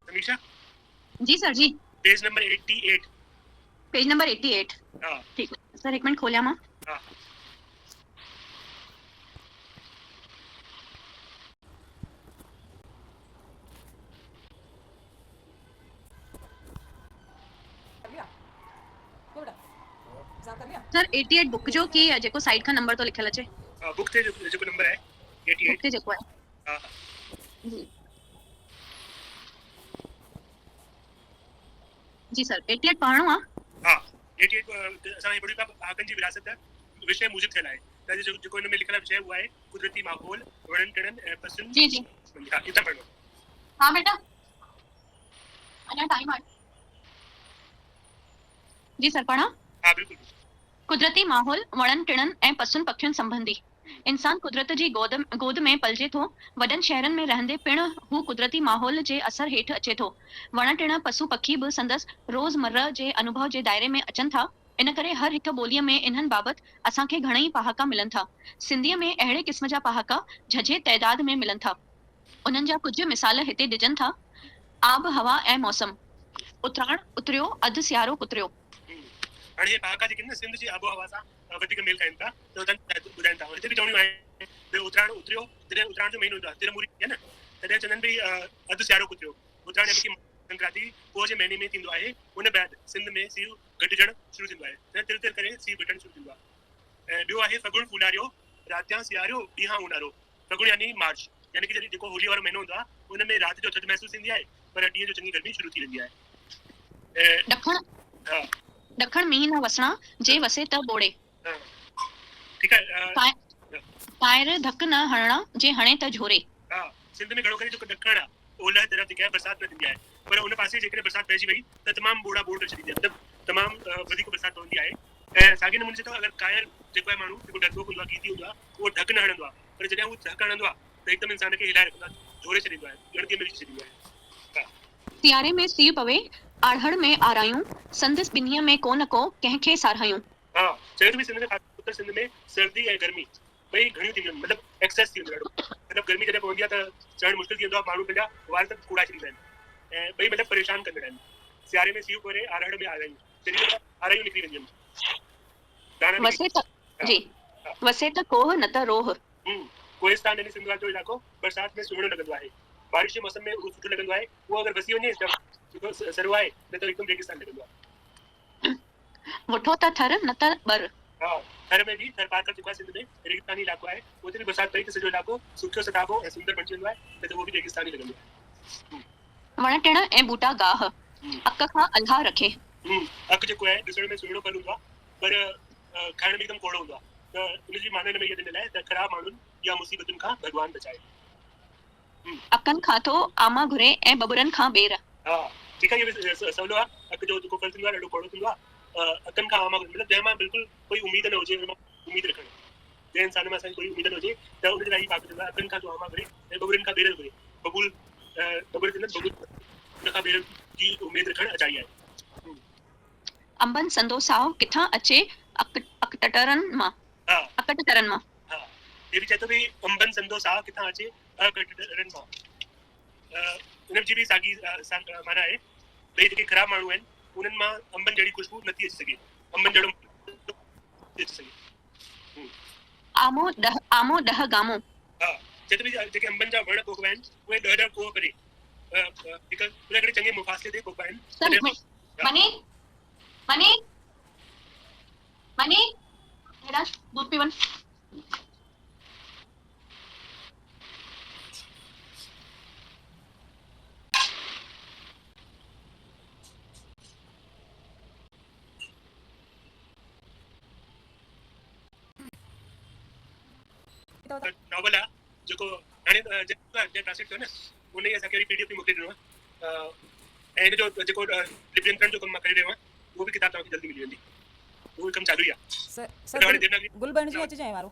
समीक्षा जी सर जी। Page number 88। Page number 88। हाँ ठीक है सर, एक मिनट खोलिया मां। हाँ सर 88 बुक जो की जेको साइड का नंबर तो लिखल अचे। बुक ते जो नंबर है बुक 88। ते जेको है हाँ जी जी सर 88 पढ़णो आ। हाँ 88 असां बड़ी का आकन जी विरासत विषय मूजिब थियल आहे त जो इन में लिखल विषय हुआ है कुदरती माहौल वणन टिणन ऐं पसंद। जी जी इतना पढ़ो। हाँ बेटा अञा टाइम आहे। जी सर पढ़ा। हाँ बिल्कुल। कुदरती माहौल वणन टिणन ऐं पसुन पखियुनि संबंधी। इंसान कुदरत जी गोद में पलजे थो। वॾनि शहरनि में रहंदे पिण हू कुदरती माहौल जे असर हेठि अचे थो। वण टिण पशु पखी बि संदसि रोज़मर्रा जे अनुभव जे दायरे में अचनि था। इन करे हर हिकु ॿोलीअ में इन्हनि बाबति असांखे घणई पहाका मिलनि था। सिंधीअ में अहिड़े क़िस्म जा पहाका झझे तइदाद में मिलनि था। उन्हनि जा कुझु मिसाल हिते ॾिजनि था। आब हवा ऐं मौसम। उतराण उतरियो अधु सियारो कुतरियो। हाणे पहाका जेके न सिंध जी आबोहवा सां वधीक मेल खाइनि था त उन्हनि ॿुधाइनि था हिते बि चवणियूं आहिनि भई उतराण उतरियो जॾहिं उतराण जो महीनो ईंदो आहे तिरमूरी आहे न तॾहिं चवंदा आहिनि भई अधु सियारो कुतरियो। उतराण यानी की संक्रांति पोइ जे महीने में थींदो आहे उन बैदि सिंध में सीउ घटिजणु शुरू थींदो आहे त तिर तिर करे सीउ घटणु शुरू थींदो आहे। ऐं ॿियो आहे फगुण फुलारियो रातियां सियारियो ॾींहं ऊन्हारो। फगुण यानी मार्च यानी की जेको होली वारो महीनो हूंदो आहे उन में राति जो थधि महसूसु थींदी आहे पर ॾींहं जो चङी गर्मी शुरू थी वेंदी आहे। ॾखण ॾखण मींहुं न वसणा जे वसे त ॿोड़े। ठीक है। पायर धक न हणणा जे हणे त झोरे। हाँ सिंध में घणो करे जो ॾखण आहे ओलह तरफ़ जेका आहे बरसाति न थींदी आहे पर उन पासे जेकॾहिं बरसाति पइजी वई त तमामु ॿोड़ा ॿोड़ अची वेंदी आहे मतिलबु तमामु वधीक बरसाति पवंदी आहे। ऐं साॻिए नमूने से तो अगरि कायर जेको आहे माण्हू जेको डरपोक हूंदो आहे गीती हूंदो आहे उहो ढक न हणंदो आहे पर जॾहिं उहो ढक हणंदो आहे त हिकदमि इंसान खे हिलाए रखंदो आहे झोरे छॾींदो आहे ॻणतीअ में विझी छॾींदो आहे। सियारे में सीउ पवे आढ़ड़ में आरायूं संदसि ॿिन्हीअ में को न को कंहिंखे सारायूं। हाँ चयो त बि सिंध में उत्तर सिंध में सर्दी ऐं गर्मी ॿई घणियूं थींदियूं आहिनि मतिलबु एक्सेस थी वेंदो आहे ॾाढो मतिलबु गर्मी जॾहिं पवंदी आहे त चढ़णु मुश्किल थी वेंदो आहे माण्हू पंहिंजा वार तक कूड़ा छॾींदा आहिनि ऐं ॿई मतिलबु परेशान कंदा आहिनि। सियारे में सीउ परे आढ़ड़ में आरायूं जॾहिं आरायूं निकिरी वेंदियूं आहिनि। वसे त जी वसे त कोह न त रोह। कोहिस्तान यानी सिंध जो इलाइक़ो बरसाति में सुहिणो लॻंदो आहे। बारिश जे मौसम में उहो सुठो लॻंदो आहे उहो अगरि वसी वञे त सरो आहे न त हिकदमि रेगिस्तान लॻंदो आहे। वठो त थर न त बर। हाँ थर में भी थर पार कर चुका है सिंध में रेगिस्तानी इलाको है उते भी बरसात पई त सॼो इलाको सुखियो सटाबो ऐं सुंदर बणिजी वेंदो आहे न त उहो बि रेगिस्तानी लॻंदो आहे। वण टिण ऐं बूटा गाह अक खां अल्हा रखे। अक जेको आहे ॾिसण में सुहिणो फल हूंदो आहे पर खाइण में एकदम कोड़ो हूंदो आहे त उनजी माने हिन में इहा ॾिनल आहे त ख़राब माण्हुनि या मुसीबतुनि खां भॻवान बचाए। अकनि खां थो आमा घुरे ऐं बबरनि खां ॿेर। हा ठीकु आहे इहो सवलो आहे अक जो जेको फल थींदो आहे ॾाढो कोड़ो थींदो आहे अकनि खां आमा मतिलबु जंहिं मां बिल्कुलु कोई उमेद न हुजे उमेद रखणु जंहिं इंसान में असांजी कोई उमेद न हुजे त उनजे लाइ पाक थींदो आहे अकनि खां थो आमा घुरे ऐं बबरनि खां ॿेर घुरे बबूल बबूल थींदा बबूल उन खां ॿेर जी उमेद रखणु अजाई आहे। अंबन संदो साओ किथां अचे अकटटरनि मां। अकटटरनि मां हा ये भी चए थो भई अंबन संदो साओ किथां अचे अकटटरनि मां। उनजी बि साॻी माना आहे भई जेके ख़राब माण्हू आहिनि उन्हनि मां अंबनि जहिड़ी खुशबू नथी अची सघे अंबनि जहिड़ो अची सघे। आमो ॾह गामो हा चए थो भई जेके अंबनि जा वण पोखिबा आहिनि उहे ॾह ॾह कोह करे हिकु उन करे चङे मुफ़ासिले ते पोखिबा आहिनि। मनी मनी मनी हेॾा दूध पी वञ। नॉवल आहे जेको हाणे ट्रांसलेट कयो न उन ई असांखे वरी पीडीएफ बि मोकिले ॾिनो आहे ऐं हिन जो जेको लिपियंत्रण जो कमु मां करे रहियो आहियां उहो बि किताब तव्हांखे जल्दी मिली वेंदी उहो कमु चालू ई आहे। गुलबंशी अची जाए वारो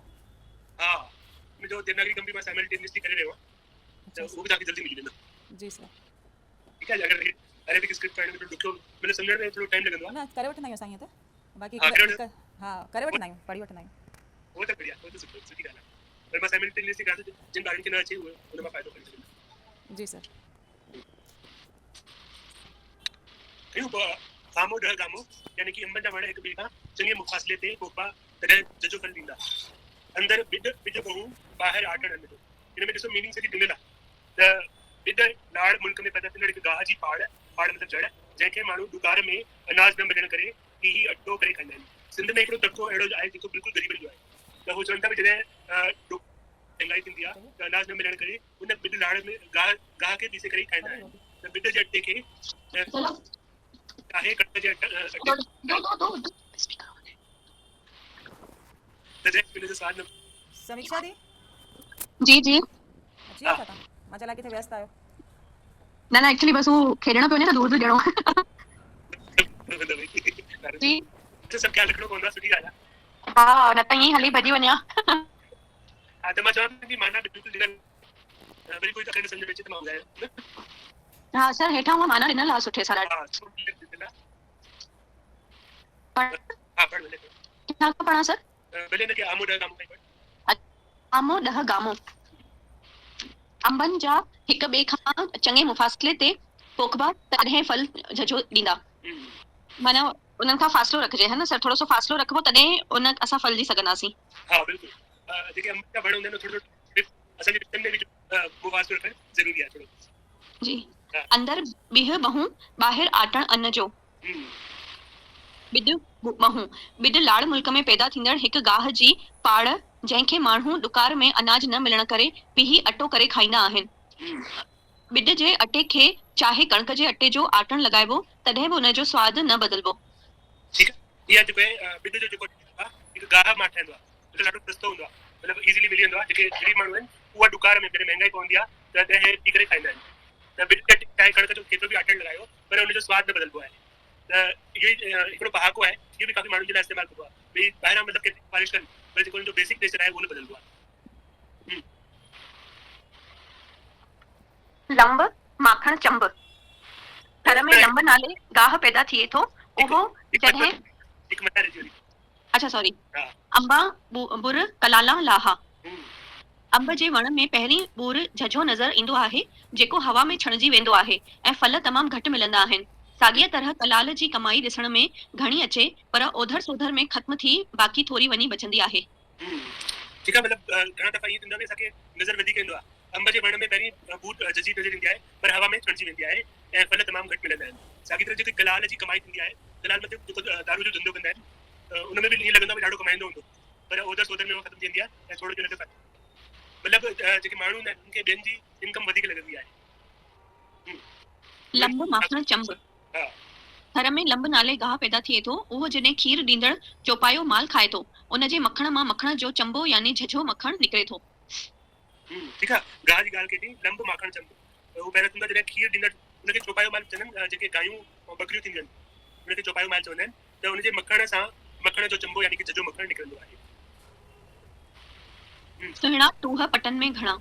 हा मुंहिंजो देवनागरी कमु बि मां साइमल्टेनियसली करे रहियो आहियां त उहो बि तव्हांखे जल्दी मिली वेंदो। जी सर ठीकु आहे अगरि अरेबिक स्क्रिप्ट पढ़ण में ॾुखियो मतिलबु सम्झण में थोरो टाइम लॻंदो आहे न करे वठंदा आहियूं असां ईअं त बाक़ी हा करे वठंदा आहियूं पढ़ी वठंदा आहियूं। उहो त बढ़िया उहो त सुठी ॻाल्हि आहे पर मां साइमल्टेनियसली कयां थो जिन ॿारनि खे न अचे उहे हुन मां फ़ाइदो खणी सघनि। जी सर कयूं गामो ॾह गामो यानी कि अंबनि जा वण हिक ॿिए खां चङे मुफ़ासिले ते पोखबा तॾहिं जजो फल ॾींदा अंदरि ॿिज बहू ॿाहिरि आटण अन जो हिन में ॾिसो मीनिंग सॼी ॾिनल आहे त ॿिज लाड़ मुल्क में पैदा थींदड़ हिकु गाह जी पाड़ मतिलबु जड़ जंहिंखे माण्हू दुकार में अनाज न मिलण करे ही अटो करे खाईंदा आहिनि सिंध में हिकिड़ो तबिको अहिड़ो आहे जेको बिल्कुलु ग़रीबी जो आहे त हू चवनि था भई जॾहिं महांगाई थींदी आहे त अनाज न मिलण करे उन ॿिज लाड़ में गाह खे पीसे करे खाईंदा आहिनि त ॿिज जे अटे खे आहे कट जे अटे जो स्वाद न समीक्षा दी जी जी अची विया था मां चला किथे व्यस्त आहियो न एक्चुअली बस वो खेॾणो पियो न दूर ॾियणो जी सभु ख्यालु रखिणो पवंदो आहे सुठी ॻाल्हि आहे हा न त ईअं हली भॼी वञा हा त मां चवां थी माना बिल्कुलु ॾिनल वरी कोई तकड़ि सम्झ में अचे त मां ॿुधायां हा सर हेठां उहा माना ॾिनल आहे सुठे सां ॾाढी हा पढ़ भले छा पढ़ा सर भले हिनखे आमो ॾह गामो ताईं पढ़ आमो ॾह गामो अंबनि जा हिक ॿिए खां चङे मुफ़ासिले ते पोखबा तॾहिं फल झझो ॾींदा माना उन्हनि खां फ़ासिलो रखिजे है न सर थोरो सो फ़ासिलो रखबो तॾहिं उन असां फल ॾी सघंदासीं हा बिल्कुलु जेके अंब जा वण हूंदा आहिनि थोरो असांजे विचनि में बि मुफ़ासिलो रखणु ज़रूरी आहे थोरो जी अंदरि ॿिह बहू ॿाहिरि आटण अन्न जो ॿिड लाड़ मुल्क में पैदा थींदड़ हिकु गाह जी पाड़ जंहिंखे माण्हू दुकार में अनाज न मिलण करे पीही अटो करे खाईंदा आहिनि ॿिड जे अटे खे चाहे कणक जे अटे जो आटण लॻाइबो तॾहिं बि उनजो स्वादु न बदिलबो ठीकु आहे इहा जेको आहे ॿिड जो जेको आहे हिकु गाह मां ठहंदो आहे ॾाढो सस्तो हूंदो आहे मतिलबु इज़ीली मिली वेंदो आहे जेके ग़रीब माण्हू आहिनि उहा दुकार में जॾहिं महांगाई पवंदी आहे त ॾह पी करे खाईंदा आहिनि त ॿिड जे चाहे कणक जो केतिरो बि आटण लॻायो पर उनजो स्वादु न बदिलबो आहे त इहो हिकिड़ो पहाको आहे इहो बि काफ़ी माण्हुनि जे लाइ इस्तेमालु कबो आहे भई ॿाहिरां मतिलबु केतिरी पॉलिश कनि पर जेको हुनजो बेसिक टेस्ट आहे उहो न बदिलबो आहे लंब माखण चंब घर में लंब नाले गाह पैदा थिए थो उहो जॾहिं हिकु मथा रहिजी वई अच्छा सॉरी अंबा बुर कलाला लाहा अंब जे वण में पहिरीं बूर झझो नज़र ईंदो आहे जेको हवा में छणजी वेंदो आहे ऐं फल तमामु घटि मिलंदा आहिनि साॻीअ तरह कलाल जी कमाई ॾिसण में घणी अचे पर ओधर सोधर में ख़त्म थी बाक़ी थोरी वञी बचंदी आहे ठीकु आहे मतिलबु घणा दफ़ा ईअं थींदो आहे असांखे नज़र वधीक ईंदो आहे अंब जे वण में पहिरीं बूट झझी नज़र ईंदी आहे पर हवा में छणजी वेंदी आहे ऐं फल तमामु घटि मिलंदा आहिनि साॻी तरह जेकी कलाल जी कमाई थींदी आहे कलाल मतिलबु जेको दारू जो धंधो कंदा आहिनि उन में बि ईअं लॻंदो आहे ॾाढो कमाईंदो हूंदो पर ओधर सोधर में उहो ख़तमु थी वेंदी आहे ऐं थोरो जो हिनखे मतिलबु जेके माण्हू आहिनि उनखे ॿियनि जी इनकम वधीक लॻंदी आहे लंब माखण चंब घर में लंब नाले गाह पैदा थिए थो उहो जॾहिं खीर ॾींदड़ चौपायो माल खाए थो उनजे मखण मां मखण जो चंबो यानी झझो मखण निकिरे थो ठीकु आहे गाह जी ॻाल्हि कई लंब माखण चंबो उहो पहिरियों थींदो आहे जॾहिं खीर ॾींदड़ उनखे चौपायो माल चवंदा आहिनि जेके गायूं ऐं बकरियूं थींदियूं आहिनि उनखे चौपायो माल चवंदा आहिनि त उनजे मखण सां मखण जो चंबो यानी कि झझो मखण निकिरंदो आहे सुहिणा टूह पटन में घणा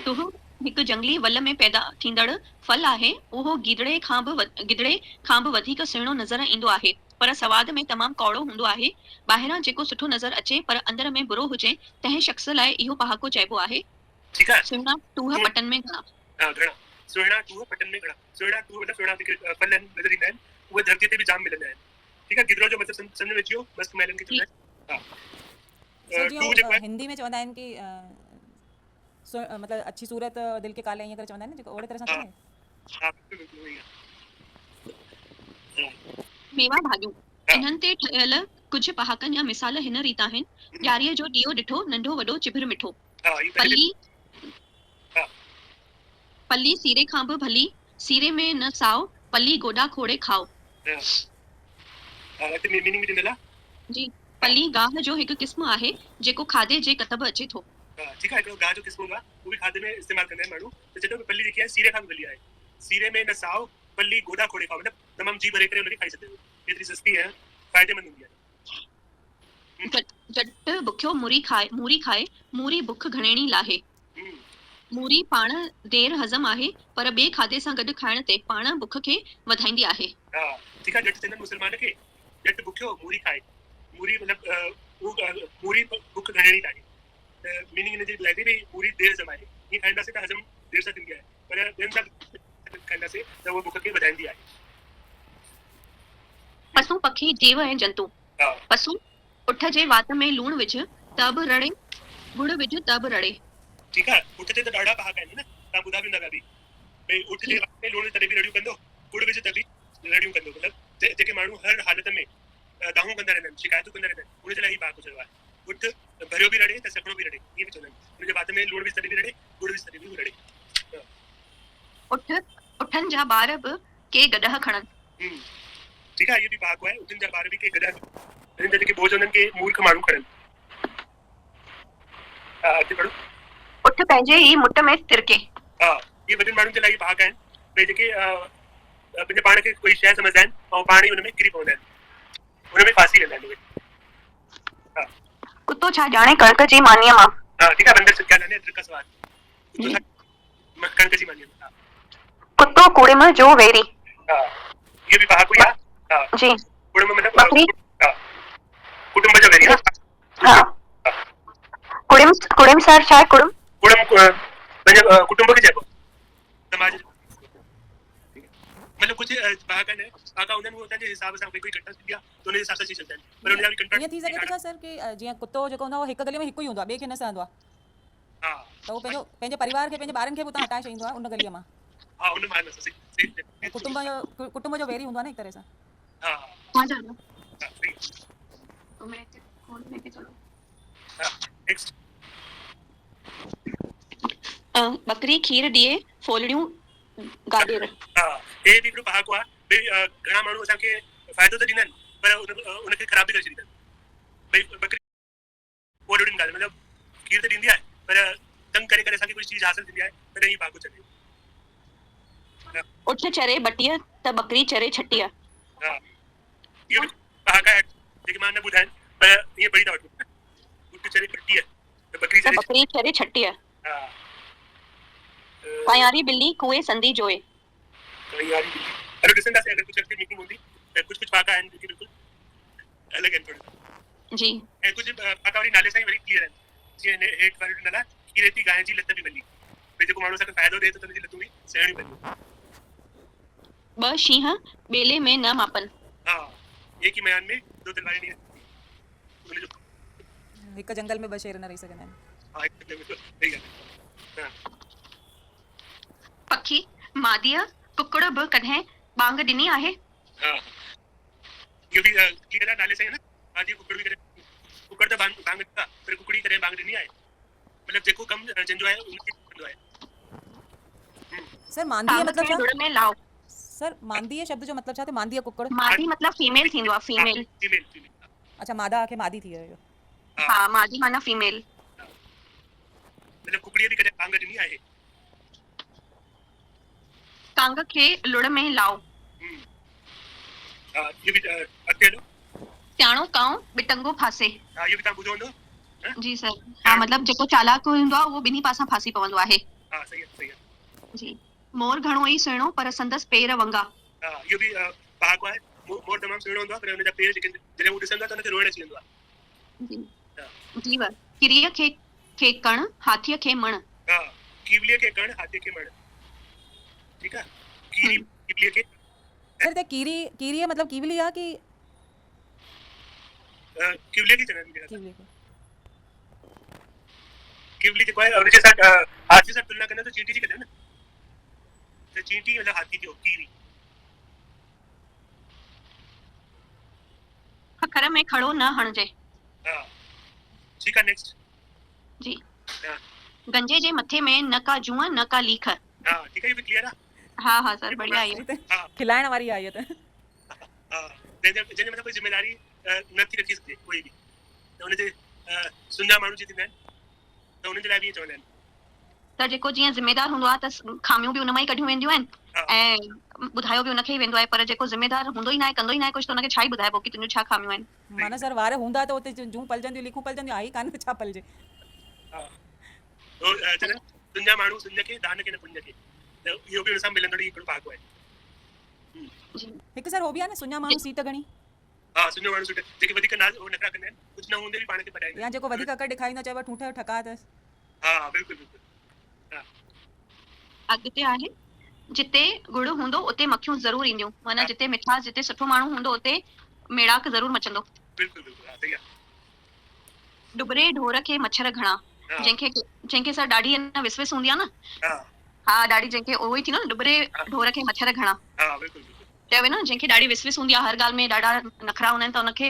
टूह हिकु जंगली वल में पैदा थींदड़ फल आहे उहो गिदड़े खां बि वधीक सुहिणो नज़र ईंदो आहे पर सवाद में तमामु कौड़ो हूंदो आहे ॿाहिरां जेको सुठो नज़र अचे पर अंदर में बुरो हुजे तंहिं शख़्स लाइ इहो पहाको चइबो आहे ठीकु आहे सुहिणा टूह पटन में घणा घणा सुहिणा टूह पटन में घणा सुहिणा टूह मतिलबु सुहिणा जेके फल नज़र ईंदा आहिनि उहे धरती ते बि जाम मिलंदा आहिनि ठीकु आहे गिदड़ो जो मतिलबु सम्झ में अची वियो मस्त महिलनि खे चवंदा आहिनि हिंदी में चवंदा आहिनि कि मतलब अच्छी सूरत दिल के काले ईअं करे चवंदा आहिनि जेको ओड़े तरह सां मेवा भाॼियूं इन्हनि ते ठहियल कुझु पहाकनि या मिसाल हिन रीत आहिनि ॾियारीअ जो ॾीओ ॾिठो नंढो वॾो चिभिर मिठो पली सीरे खां बि भली सीरे में न साओ पली गोॾा खोड़े खाओ जी पली गाह जो हिकु क़िस्म आहे जेको खाधे जे कतब अचे थो ठीकु आहे हिकिड़ो गाह जो क़िस्म हूंदो आहे उहो बि खाधे में इस्तेमालु कंदा आहिनि माण्हू त चए थो पली जेकी आहे सीरे खां बि भली आहे सीरे में न साओ पली गोॾा खोड़े खाओ मतिलबु तमामु जी भरे करे उनखे खाई सघंदा आहियो एतिरी सस्ती ऐं फ़ाइदेमंद हूंदी आहे जट बुखियो मूरी खाए मूरी बुख घणेणी लाहे मूरी पाण देर हज़म आहे पर ॿिए खाधे सां गॾु खाइण ते पाण बुख खे वधाईंदी आहे हा ठीकु आहे जट चवंदा आहिनि मुस्लमान खे जट बुखियो मूरी खाए मूरी मतिलबु मूरी बुख घणेणी लाहे मीनिंग हिन जे लाइ बि पूरी देर हज़म आहे हीअं खाईंदासीं त हज़म देर सां थींदी आहे पर ॿियनि सां खाईंदासीं त उहा बुख खे वधाईंदी आहे पशु पखी जीव ऐं जंतु। हा पशु उठ जे वात में लूण विझ त बि रड़े, गुड़ विझ त बि रड़े। ठीकु आहे। उठ ते त ॾाढा पहाका आहिनि न, तव्हां ॿुधा बि हूंदा ॿिया बि भई उठ जे वात में लूण तॾहिं बि रड़ियूं कंदो, गुड़ विझ त बि रड़ियूं कंदो। मतिलबु जेके माण्हू हर हालत में दाहूं कंदा रहंदा आहिनि, शिकायतूं कंदा रहंदा आहिनि, उन जे लाइ ई पहाको चयो आहे। उठ भरियो बि रड़े त सॻड़ो बि रड़े, ईअं बि चवंदा आहिनि। उन जे वात में लूण विझ तॾहिं बि रड़े, गुड़ विझ तॾहिं बि रड़े। उठ उठनि जा ॿार बि के गॾह खणनि। ठीकु आहे, इहो बि पहाको आहे। उठनि जा ॿार बि के गॾह खणनि, जेके बोझ हुननि खे मूर्ख माण्हू खणनि। अॻिते पढ़ो। उठ पंहिंजे ई मुट में तिरके। हा, इहे वॾनि माण्हुनि जे लाइ पहाका आहिनि, भई जेके पंहिंजे पाण खे कोई शइ सम्झंदा आहिनि ऐं पाण ई हुन में किरी पवंदा आहिनि, हुन में फासी वेंदा आहिनि उहे। हा कुतो छा ॼाणे कणक जी मानीअ मां। हा ठीकु आहे, बंदर सिक्का लाने अदरक का सवाल। कुतो छा कणक जी मानीअ मां। कुतो कुड़िम जो वेरी। हा, ये भी पहाको ही है। हाँ जी। कुटुंब मतलब बकरी। हाँ कुटुंब जो वेरी है। हाँ कुड़िम कुड़िम सर छा आहे कुड़िम? कुटुंब म्हणजे कुटुंब के जेको समाज मतलब कुछ पहाका ने पहाका उन्हनि होता जे हिसाब सां कोई घटना थी आहे तो उन हिसाब सां चई सकदा आहिनि, पर उन जा भी ईअं थी सघे थो छा सर कि जीअं कुतो जेको हूंदो आहे हिकु गलीअ में हिकु ई हूंदो आहे, ॿिए खे न सहंदो आहे, हा त उहो पंहिंजे परिवार खे पंहिंजे ॿारनि खे बि उतां हटाए छॾींदो आहे उन गलीअ मां। हा उन मां सही कुटुंब जो वेरी हूंदो आहे न हिक तरह सां। हा हाँ जानो। सही। तो मैं फोन लेके चलो। हाँ नेक्स्ट। बकरी खीर ॾिए फोलड़ियूं गाडेर। हा हे बि हिकिड़ो पहाको आहे। भई घणा माण्हू असांखे फ़ाइदो त ॾींदा आहिनि पर उनखे ख़राब बि करे छॾींदा आहिनि। भई बकरी फोलड़ियूं गाडे मतिलबु खीर त ॾींदी आहे पर तंग करे करे असांखे कुझु चीज़ हासिल थींदी आहे तॾहिं ही पहाको चले। उठ चरे बटीअ त बकरी चरे छटीअ। हा इहो बि पहाका आहे जेके मां न ॿुधाइनि पर ईअं पढ़ी था वठूं। उठ चरे बटीअ त बकरी चरे छटीअ। हा कायारी बिल्ली कुएं संदी जोए। कायारी बिल्ली अरे ॾिसंदासीं अगरि कुझु अॻिते मीटिंग हूंदी त कुझु पहाका आहिनि जेके बिल्कुलु अलॻि आहिनि थोरा। जी ऐं कुझु पहाका वरी नाले सां ई वरी क्लियर आहिनि। जीअं हेठि वारी ॾिनल आहे खीर थी गांइ जी लत बि वञी, भई जेको माण्हू असांखे फ़ाइदो ॾिए त हुनजी लतूं बि सहणियूं पवंदियूं। ॿ शींह ॿेले में न मापन। हा एक ही मयान में दो तलवारें नहीं है। हिकु जंगल में ॿ शेर न रही सघंदा आहिनि। हाँ एक जंगल में सही है। हाँ पखी मादीअ कुकड़ बि कॾहिं बांग ॾिनी आहे। हाँ ये भी क्लियर है नाले से है ना। आदि कुकड़ भी करे कुकड़ तो बांग बांग का पर कुकड़ी करे बांग नहीं आए मतलब जेको कम जंजो है उनके जंजो है। सर मांदीअ मतलब छा? जुड़ में लाओ। सर मांदीअ शब्द जो मतलब छा थियो? मांदीअ कुकड़? मादी मतलब फीमेल थींदो आहे फीमेल। Female female. अच्छा मादा खे मादी थी वियो। हाँ मादी माना फीमेल। मतलब कुकड़ी भी करे बांग नहीं आए। कांग खे लुड़ में लाओ। ये भी अॻिते हलो। सियाणो कांव बिटंगो फासे। हाँ ये भी तव्हां ॿुधो हूंदो। जी सर। हाँ मतलब जेको चालाक हूंदो आहे उहो ॿिन्ही पासां फासी पवंदो आहे। हाँ सही है। जी मोर घणो ई सुहिणो पर संदसि पेर वंगा। हाँ ये भी पहाको आहे। मोर तमामु सुहिणो हूंदो आहे पर हुनजा पेर जेके जॾहिं हू ॾिसंदो आहे त हुनखे रोइण अची वेंदो आहे। जी जीव किरीअ खे कण हाथीअ खे मण। हाँ कीवलीअ खे कण हाथीअ खे मण। ठीक है कीवलीअ खे सर ते कीरीअ मतलब कीवली आहे कि कीवलीअ खे चवंदा आहिनि। कीवली खे कीवली जेको आहे हुनजे साथ हाथी सां तुलना कंदा त चींटी जी कंदा न त चींटी मतलब हाथी थियो कीवी। खखर में खड़ो न हणजे। हाँ ठीक है नेक्स्ट। जी हाँ गंजे जे मथे में न का जुआ न का लीख। हाँ ठीक है ये भी क्लियर है। हाँ हाँ सर बढ़िया है। हाँ खिलाइण वारी आहे ये त। हाँ जंहिंजे मथां कोई जिम्मेदारी न थी रखी सघे कोई बि त हुनजे सुञा माण्हू जी थींदा आहिनि त हुननि जे लाइ बि ईअं चवंदा आहिनि। त जेको जीअं ज़िम्मेदार हूंदो आहे त खामियूं बि उन मां ई कढियूं वेंदियूं आहिनि ऐं ॿुधायो बि उनखे ई वेंदो आहे पर जेको ज़िम्मेदार हूंदो ई न आहे कंदो ई न आहे कुझु त उनखे छा ई ॿुधाइबो कि तुंहिंजूं छा खामियूं आहिनि। माना सर वार हूंदा त उते जूं पलजंदियूं लिखूं पलजंदियूं आई कान छा पलजे। हाँ तो चवंदा आहिनि सुञा माण्हू सुञ खे दान खे न पुञ खे त इहो बि हुन सां मिलंदड़ हिकिड़ो पहाको आहे। हिकु सर हो बि आहे न सुञा माण्हू सीट घणी। हाँ सुञो माण्हू सुठे जेके वधीक नखरा कंदा आहिनि कुझु न हूंदे बि पाण खे पढ़ाईंदा या जेको वधीक अकड़ ॾेखारींदो चइबो ठूठ जो ठका अथसि। हाँ बिल्कुलु बिल्कुलु। हाँ अॻिते आहे जिते गुड़ हूंदो उते मक्खियूं ज़रूर ईंदियूं, माना हा। जिते मिठास, जिते सुठो माण्हू हूंदो उते मेड़ाक ज़रूर मचंदो। बिल्कुलु बिल्कुलु हा सही आहे। डुबरे ढोर खे मच्छर घणा, हा जंहिंखे सर ॾाढी विसविस हूंदी आहे न, हा हा ॾाढी, जंहिंखे उहो ई थी न, डुबरे हा ढोर खे मच्छर घणा हा बिल्कुलु बिल्कुलु चयो न, जंहिंखे ॾाढी विसविस हूंदी आहे, हर ॻाल्हि में ॾाढा नखरा हूंदा आहिनि, त हुनखे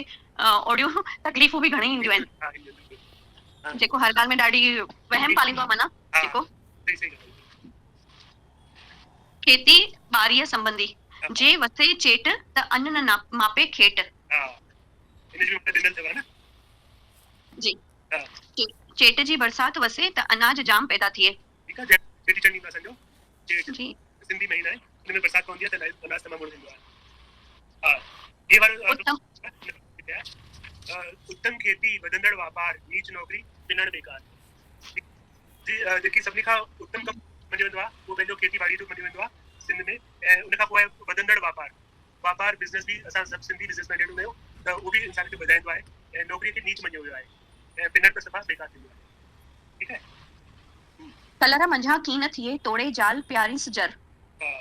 ओड़ियूं तकलीफ़ूं बि घणी ईंदियूं आहिनि। हा बिल्कुलु हा जेको हर ॻाल्हि में ॾाढी वहम पालींदो आहे, माना हा जेको सही सही ॻाल्हि आहे। खेती ॿारीअ संबंधी, हा जे वसे चेट त अन्न न मापे खेट। हा इन जो ॾिनल अथव न। जी, हा चेट जी बरसाति वसे त अनाज जाम पैदा थिए। ठीकु आहे। चेटी चंड ईंदो आहे असांजो, चेट जी, सिंधी महीना आहे, हिन में बरसाति पवंदी आहे त अनाज तमामु घणो थींदो आहे। हा ये वारो उत्तम उत्तम खेती, वधंदड़ वापार, नीच नौकरी, पिनण बेकार। जेकी सभिनी खां उत्तम कमु मञियो वेंदो आहे उहो पंहिंजो खेती ॿाड़ी जो मञियो वेंदो आहे सिंध में। ऐं उन खां पोइ आहे वधंदड़ वापार। वापार बिज़नेस बि असां सभु सिंधी बिज़नेसमैन हूंदा आहियूं, त उहो बि इंसान खे वधाईंदो आहे। ऐं नौकिरीअ खे नीच मञियो वियो आहे, ऐं पिनण त सफ़ा बेकार थींदो आहे। ठीकु आहे। कलर मंझा की न थिए, तोड़े जाल प्यारी सिजर। हा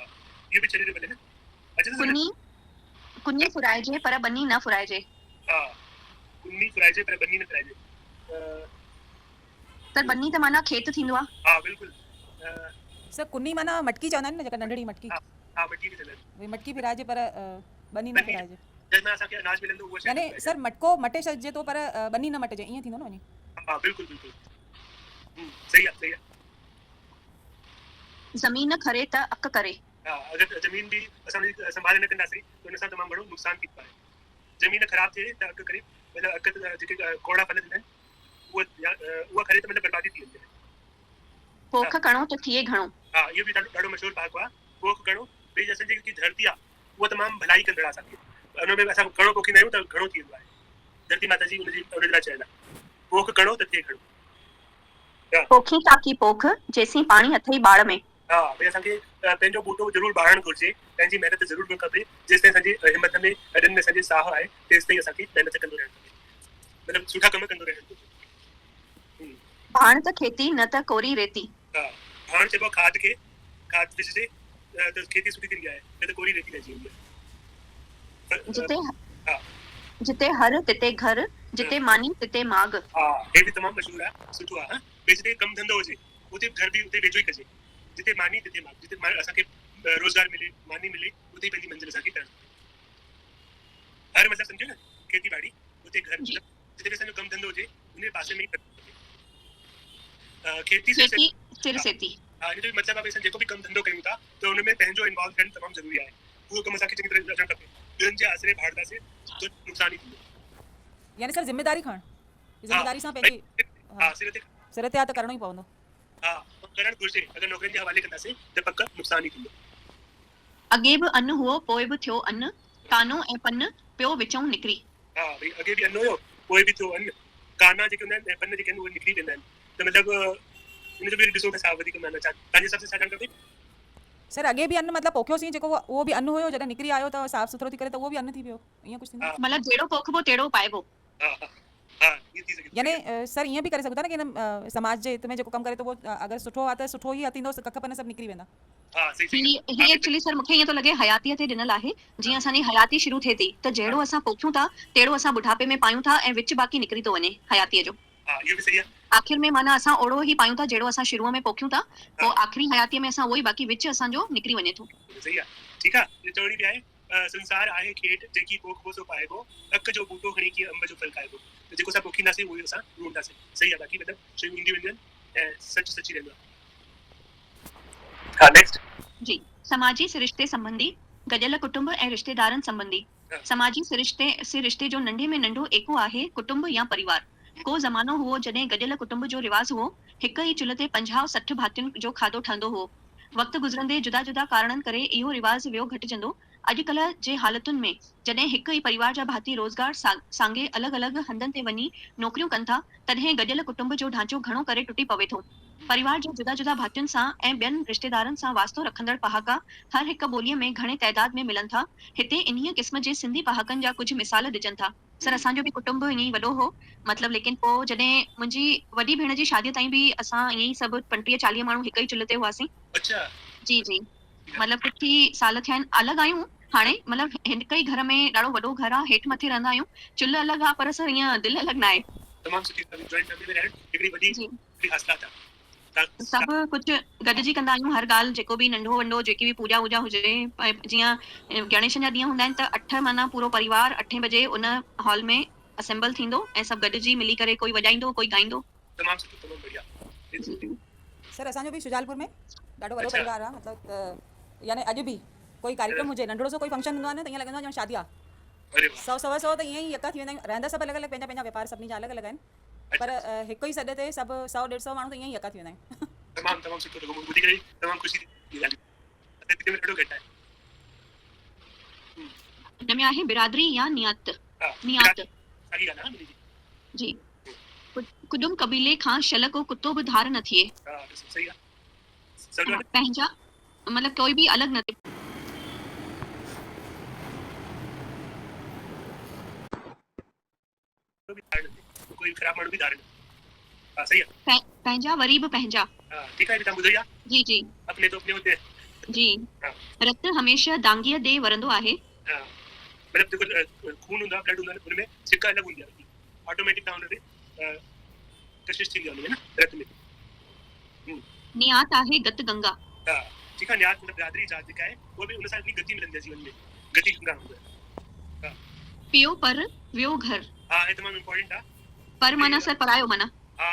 इहो बि छॾे ॾियो भले न। अच्छा कुन्नी कुन्नी फुराइजे पर बनी न फुराइजे। हा कुन्नी फुराइजे पर बनी न फुराइजे। त बनी त माना खेत थींदो आहे। हा बिल्कुलु। सर कुन्नी माना मटकी चवंदा आहिनि न, जेका नंढड़ी मटकी, हा हा मटकी बि चलनि। भई मटकी फिराइजे पर बनी न बनी फिराइजे, जंहिंमें असांखे अनाज मिलंदो उहो शइ यानी न फुराइजे। सर मटको मटे छॾिजे थो पर बनी न मटिजे, ईअं थींदो न वञी। हा बिल्कुलु बिल्कुलु सही आहे सही आहे। ज़मीन खरे त अक करे। हा अगरि ज़मीन बि असां संभाले न कंदासीं त हुन सां तमामु घणो नुक़सान थी पए। ज़मीन ख़राबु थिए त अक करे, मतिलबु अक जेके कोड़ा फल थींदा आहिनि उहा खरे त मतिलबु बर्बादी थी वेंदी आहे। पोख कणो त थिए घणो। हा इहो बि ॾाढो मशहूरु पहाको आहे, पोख कणो। भई असांजी जेकी धरती आहे उहा तमामु भलाई कंदड़ आहे असांखे। हुन में असां कणो पोखींदा आहियूं त घणो थी वेंदो आहे। धरती माता जी उनजे लाइ चयल आहे, पोख कणो त थिए घणो। पोखी ताकी पोख, जेसीं पाणी अथई बाड़ में। हा भई असांखे पंहिंजो ॿूटो ज़रूरु ॿारणु घुरिजे, पंहिंजी महिनत ज़रूरु करणु खपे। जेसिताईं असांजी हिमत में हॾनि में असांजी साह आहे तेसिताईं असांखे महिनत कंदो रहणु खपे, मतिलबु सुठा कम कंदो रहणु खपे। भाण त खेती न त कोरी रेती। हा भाण चइबो आहे खाद खे, खाद विझिजे त खेती सुठी थींदी आहे, न त कोरी रेती रहिजी वेंदी आहे। हा जिते हर तिते घर, जिते मानी तिते माग। हा हे बि तमामु मशहूरु आहे, सुठो आहे। भई जिते कमु धंधो हुजे उते घर बि उते वेझो ई कजे। जिते मानी तिते माग, जिते असांखे रोज़गार मिले, मानी मिले, उते ई पंहिंजी मंज़िल असांखे करणु। हर मतिलबु सम्झो न, खेती ॿाड़ी उते घर, जिते बि असांजो कमु धंधो हुजे उन पासे में ई करणु खपे। खेती सिर सेती। हा हिन जो मतिलबु आहे भई असां जेको बि कमु धंधो कयूं था त हुन में पंहिंजो इन्वॉल्व थियणु तमामु ज़रूरी आहे। उहो कमु असांखे चङी तरह करणु खपे। ॿियनि जे आसिरे भाड़ंदासीं त नुक़सान ई थींदो। यानी सर ज़िम्मेदारी खणणु, ज़िम्मेदारी सां पंहिंजी हा सिर ते आ त करणो ई पवंदो। हा करणु घुरिजे। अगरि नौकरियुनि जे हवाले कंदासीं त पक नुक़सान ई थींदो। अॻे बि अन्न हुओ पोइ बि थियो अन्न, कानो ऐं पन पियो विचूं निकिरी। हा भई अॻे बि अन्न हुयो पोइ बि थियो अन्न, काना जेके हूंदा आहिनि ऐं पन जेके आहिनि उहे निकिरी वेंदा आहिनि। त मतिलबु हिनजो बि ॾिसो त छा वधीक माना छा तव्हांजे हिसाब सां छा करणु खपे? सर अॻे बि अन्न मतिलबु पोखियोसीं, जेको उहो बि अन्न हुयो, जॾहिं निकिरी आयो त साफ़ु सुथिरो थी करे त उहो बि अन्न थी वियो, ईअं कुझु थींदो। मतिलबु जहिड़ो पोखबो तहिड़ो पाइबो। हा हा हा ईअं थी सघे। यानी सर ईअं बि करे सघूं था न कि समाज जे हित में जेको कमु करे थो उहो अगरि सुठो आहे त सुठो ई थींदो, कख पन सभु निकिरी वेंदा। हा सही सही। ही एक्चुअली सर मूंखे ईअं थो लॻे हयातीअ ते ॾिनल आहे। जीअं असांजी हयाती शुरू थिए थी त जहिड़ो असां पोखियूं था तहिड़ो असां बुढ़ापे में पायूं था, ऐं विच बाक़ी निकिरी थो वञे हयातीअ जो। हा इहो बि सही आहे। आख़िर में माना असां ओड़ो ई पायूं था जहिड़ो असां शुरूअ में पोखियूं था, पोइ आख़िरी हयातीअ में असां उहो ई बाक़ी विच असांजो निकिरी वञे थो। सही आहे। ठीकु आहे। ये चवणी बि आहे, संसार आहे खेत जेकी पोखबो सो पाएबो, अक जो बूटो खणी कीअं अंब जो फल खाइबो। त जेको असां पोखींदासीं उहो ई असां ढूंढंदासीं। सही आहे। बाक़ी मतिलबु शयूं ईंदियूं वेंदियूं आहिनि ऐं सच सची रहंदो आहे। हा नेक्स्ट। जी, समाजी सिरिश्ते संबंधी, गॾियल कुटुंब ऐं रिश्तेदारनि संबंधी। समाजी सिरिश्ते जो नंढे में नंढो एको आहे कुटुंब या परिवार। को ज़मानो हुओ जॾहिं गॾियल कुटुंब जो रिवाज़ हुओ, हिक ई चुल्ह ते 50-60 भातियुनि जो खाधो ठहंदो हुओ। वक़्तु गुज़रंदे जुदा जुदा कारणनि करे इहो रिवाज़ वियो घटिजंदो। अॼुकल्ह जे हालतुनि में जॾहिं हिक ई परिवार जा भाती रोज़गार सांगे अलॻि अलॻि हंधनि ते वञी नौकरियूं कनि था, तॾहिं गॾियल कुटुंब जो ढांचो घणो करे टुटी पवे थो। परिवार जे जुदा जुदा भातियुनि सां ऐं ॿियनि रिश्तेदारनि सां वास्तो रखंदड़ पहाका हर हिक ॿोलीअ में घणे तइदाद में मिलनि था। हिते इन्हीअ क़िस्म जे सिंधी पहाकनि जा कुझु मिसाल ॾिजनि था। सर असांजो बि कुटुंब ईअं ई वॾो हो, मतिलबु लेकिन पोइ जॾहिं मुंहिंजी वॾी भेण जी शादीअ ताईं बि असां ईअं ई सभु 35-40 माण्हू हिक ई चुल्ह ते हुआसीं। अच्छा जी जी। मतिलबु कुझु साल थिया आहिनि अलॻि आहियूं हाणे, मतिलबु हिकु ई घर में ॾाढो वॾो घर आहे, हेठि मथे रहंदा आहियूं, चुल्ह अलॻि आहे पर सर ईअं दिलि अलॻि न आहे। तमामु सुठी जॉइंट फैमिली में रहण हिकिड़ी वॾी जी ख़ासियत आहे। सभु कुझु गॾिजी कंदा आहियूं, हर ॻाल्हि जेको बि नंढो वॾो जेकी बि पूॼा वूजा हुजे, जीअं गणेश जा ॾींहं हूंदा आहिनि त 8 माना पूरो परिवार 8 बजे उन हॉल में असेंबल थींदो ऐं सभु गॾिजी मिली करे कोई वॼाईंदो कोई ॻाईंदो। तमामु सुठो, तमामु बढ़िया। जी जी सर असांजो बि शुजालपुर में ॾाढो वॾो अच्छा। परिवार आहे, मतिलबु यानी अॼु बि कोई कार्यक्रम हुजे, नंढड़ो सो कोई फंक्शन हूंदो आहे न, त ईअं लॻंदो आहे ॼण शादी आहे। अरे वाह। 100 सवा 100 त ईअं ई यका थी वेंदा आहियूं, रहंदा सभु अलॻि अलॻि, पंहिंजा पंहिंजा वापार सभिनी जा अलॻि अलॻि आहिनि, पर हिकु ई सॾ ते सभु 100-150 माण्हू त ईअं ई यका थी वेंदा आहियूं। तमामु तमामु सुठो लॻो, ॿुधी करे तमामु ख़ुशी थी ॻाल्हि। असांजे दिल्ली में ॾाढो घटि आहे। हिन में आहे बिरादरी या नियत। हा, नियात साॻी ॻाल्हि आहे न मुंहिंजी। जी कुटुंब कबीले खां शल को कुतो बि धार न थिए। हा, सही आहे। सभु पंहिंजा मतिलबु कोई बि अलॻि न थिए। कोई ख़राब माण्हू बि धारण। हा, सही आहे। पंहिंजा वरी बि पंहिंजा। हा, ठीकु आहे, तव्हां ॿुधो ई आहे। जी जी अपने तो अपने होते हैं। जी हाँ। रत हमेशा दांगीअ ॾे वरंदो आहे। हाँ, मतलब देखो खून हूंदो आहे, ब्लड हूंदो आहे, उनमें सिक्का अलॻि हूंदी आहे, ऑटोमेटिक तव्हां हुनते कशिश थींदी आहे हुनमें न रत में। नियात आहे गत गंगा। हा, ठीकु आहे, नियात मतलब बिरादरी जात जेका आहे उहा बि उन सां हिकिड़ी गति मिलंदी आहे जीवन में, गति गंगा हूंदो आहे। हा, पियो पर वियो घर। हा, हे तमामु इम्पोर्टेंट आहे। पर माना सर परायो माना। हा,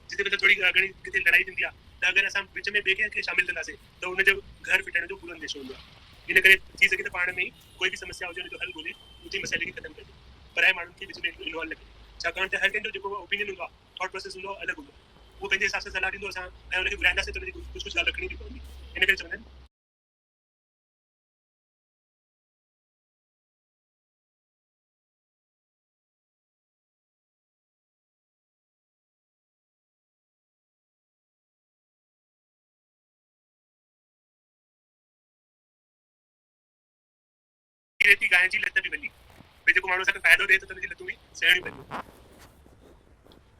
जिते मतलब थोड़ी घणी किथे लड़ाई थींदी आहे त अगरि असां विच में ॿिए खे शामिल कंदासीं त हुनजो घर फिटण जो पूरो अंदेशो हूंदो आहे। इन करे थी सघे त पाण में ई कोई बि समस्या हुजे हुनजो हल ॻोल्हे उते मसइले खे ख़तमु कजे, पराए माण्हुनि खे विच में इन्वॉल्व न कजे, छाकाणि त हर कंहिंजो जेको ओपिनियन हूंदो आहे, थॉट प्रोसेस हूंदो आहे, अलॻि हूंदो आहे, उहो पंहिंजे हिसाब सां सलाह ॾींदो, असां ऐं हुनखे घुराईंदासीं त हुनजी कुझु कुझु ॻाल्हि रखणी थी पवंदी। इन करे चवंदा आहिनि रेती गांइ जी लत बि वञी, भई जेको माण्हू असांखे फ़ाइदो ॾिए त हुनजी लतूं बि सहणियूं पवंदियूं।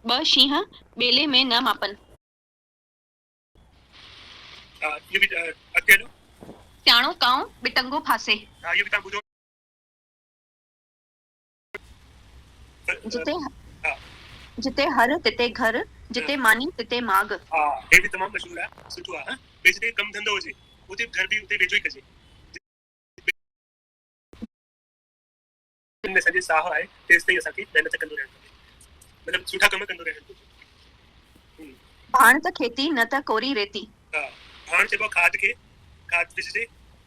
ॿ शींहं ॿेले में न मापन। हा, इहो बि अॻिते हलो। सियाणो कांउ बिटंगो फासे। हा, इहो बि तव्हां ॿुधो। जिते हा, जिते हर तिते घर, जिते मानी तिते माग। हा, हे बि तमामु मशहूरु आहे, सुठो आहे। भई जिते कमु धंधो हुजे उते घर बि उते वेझो ई कजे। में सॼे साह आहे तेसि ताईं असांखे महिनत कंदो रहणु खपे, मतिलबु सुठा कम कंदो रहणु घुरिजे। भाण त खेती न त कोरी रेती। हा, भाण चइबो आहे खाद खे, खाद विझिजे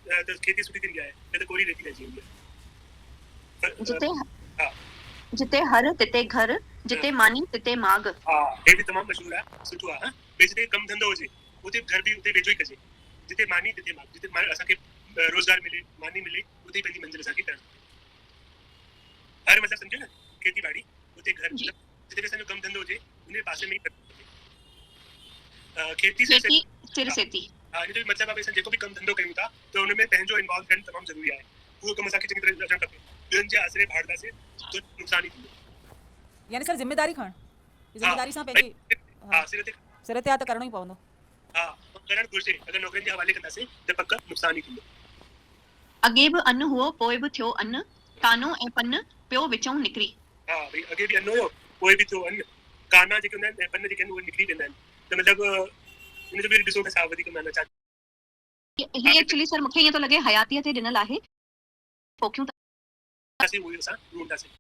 त खेती सुठी थींदी आहे, न त कोरी रेती रहिजी वेंदी आहे। जिते हा, जिते हर तिते घर, जिते मानी तिते माग। हा, हे बि तमामु मशहूरु आहे, सुठो आहे। भई जिते कमु धंधो हुजे उते घर बि उते वेझो ई कजे, जिते मानी तिते माग, जिते असांखे रोज़गार मिले, मानी मिले, उते पंहिंजी मंज़िल असांखे करणु खपे। हर मतिलबु सम्झो न, खेती बाड़ी उते घर, जिते बि असांजो कमु धंधो हुजे उन पासे में ई करणु खपे। खेती सिर सेती। हा, इन जो बि मतिलबु आहे भई असां जेको बि कमु धंधो कयूं था त हुनमें पंहिंजो इन्वॉल्व थियणु तमामु ज़रूरी आहे। उहो कमु असांखे चङी तरह करणु खपे, ॿियनि जे आसिरे भाड़ंदासीं त नुक़सान ई थींदो। यानी सर जिम्मेदारी खणणु, जिम्मेदारी सां पंहिंजी हा, सिर ते आहे त करिणो ई पवंदो। हा, करणु घुरिजे, अगरि नौकरियुनि जे हवाले कंदासीं त पक नुक़सान ई थींदो। अॻे बि अन्न हुओ पोइ बि थियो अन्न, कानो ऐं पन पियो विचूं निकिरी। हा, भई अॻे बि अन्न हुयो पोइ बि थियो अन्न, काना जेके हूंदा आहिनि ऐं पन जेके आहिनि उहे निकिरी वेंदा आहिनि, त मतिलबु हिनजो बि ॾिसो त छा वधीक माना छा। ही एक्चुअली सर मूंखे ईअं थो लॻे हयातीअ ते ॾिनल आहे, पोखियूं असां उहे असां ढूंढंदासीं।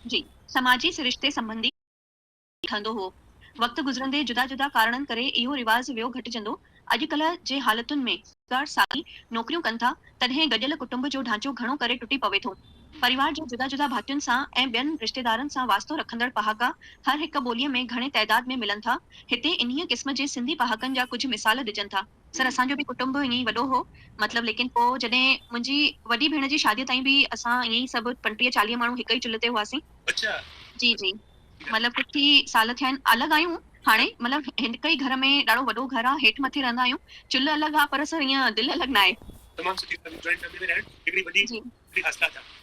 जी समाजी सिरिश्ते संबंधी ठहंदो हो। वक़्तु गुज़रंदे जुदा जुदा कारणनि करे इहो रिवाज़ वियो घटिजंदो। अॼुकल्ह जे हालतुनि में साॻी नौकरियूं कनि था, तॾहिं गॾियल कुटुंब जो ढांचो घणो करे टुटी पवे थो। परिवार जे जुदा जुदा भातियुनि सां ऐं ॿियनि रिश्तेदारनि सां वास्तो रखंदड़ पहाका हर हिक ॿोलीअ में घणे तइदाद में मिलनि था। हिते इन्हीअ क़िस्म जे सिंधी पहाकनि जा कुझु मिसाल ॾिजनि था। सर असांजो बि कुटुंब ईअं ई वॾो हो, मतिलबु लेकिन पोइ जॾहिं मुंहिंजी वॾी भेण जी शादीअ ताईं बि असां ईअं ई सभु 35-40 माण्हू हिक ई चुल्ह ते हुआसीं। अच्छा, जी जी मतिलबु कुझु साल थिया आहिनि अलॻि आहियूं हाणे, मतिलबु हिकु ई घर में ॾाढो वॾो घर आहे, हेठि मथे रहंदा आहियूं, चुल्ह अलॻि आहे पर सर ईअं दिलि अलॻि न आहे। तमामु सुठी जॉइंट फैमिली में रहण हिकिड़ी वॾी ख़ासियत आहे।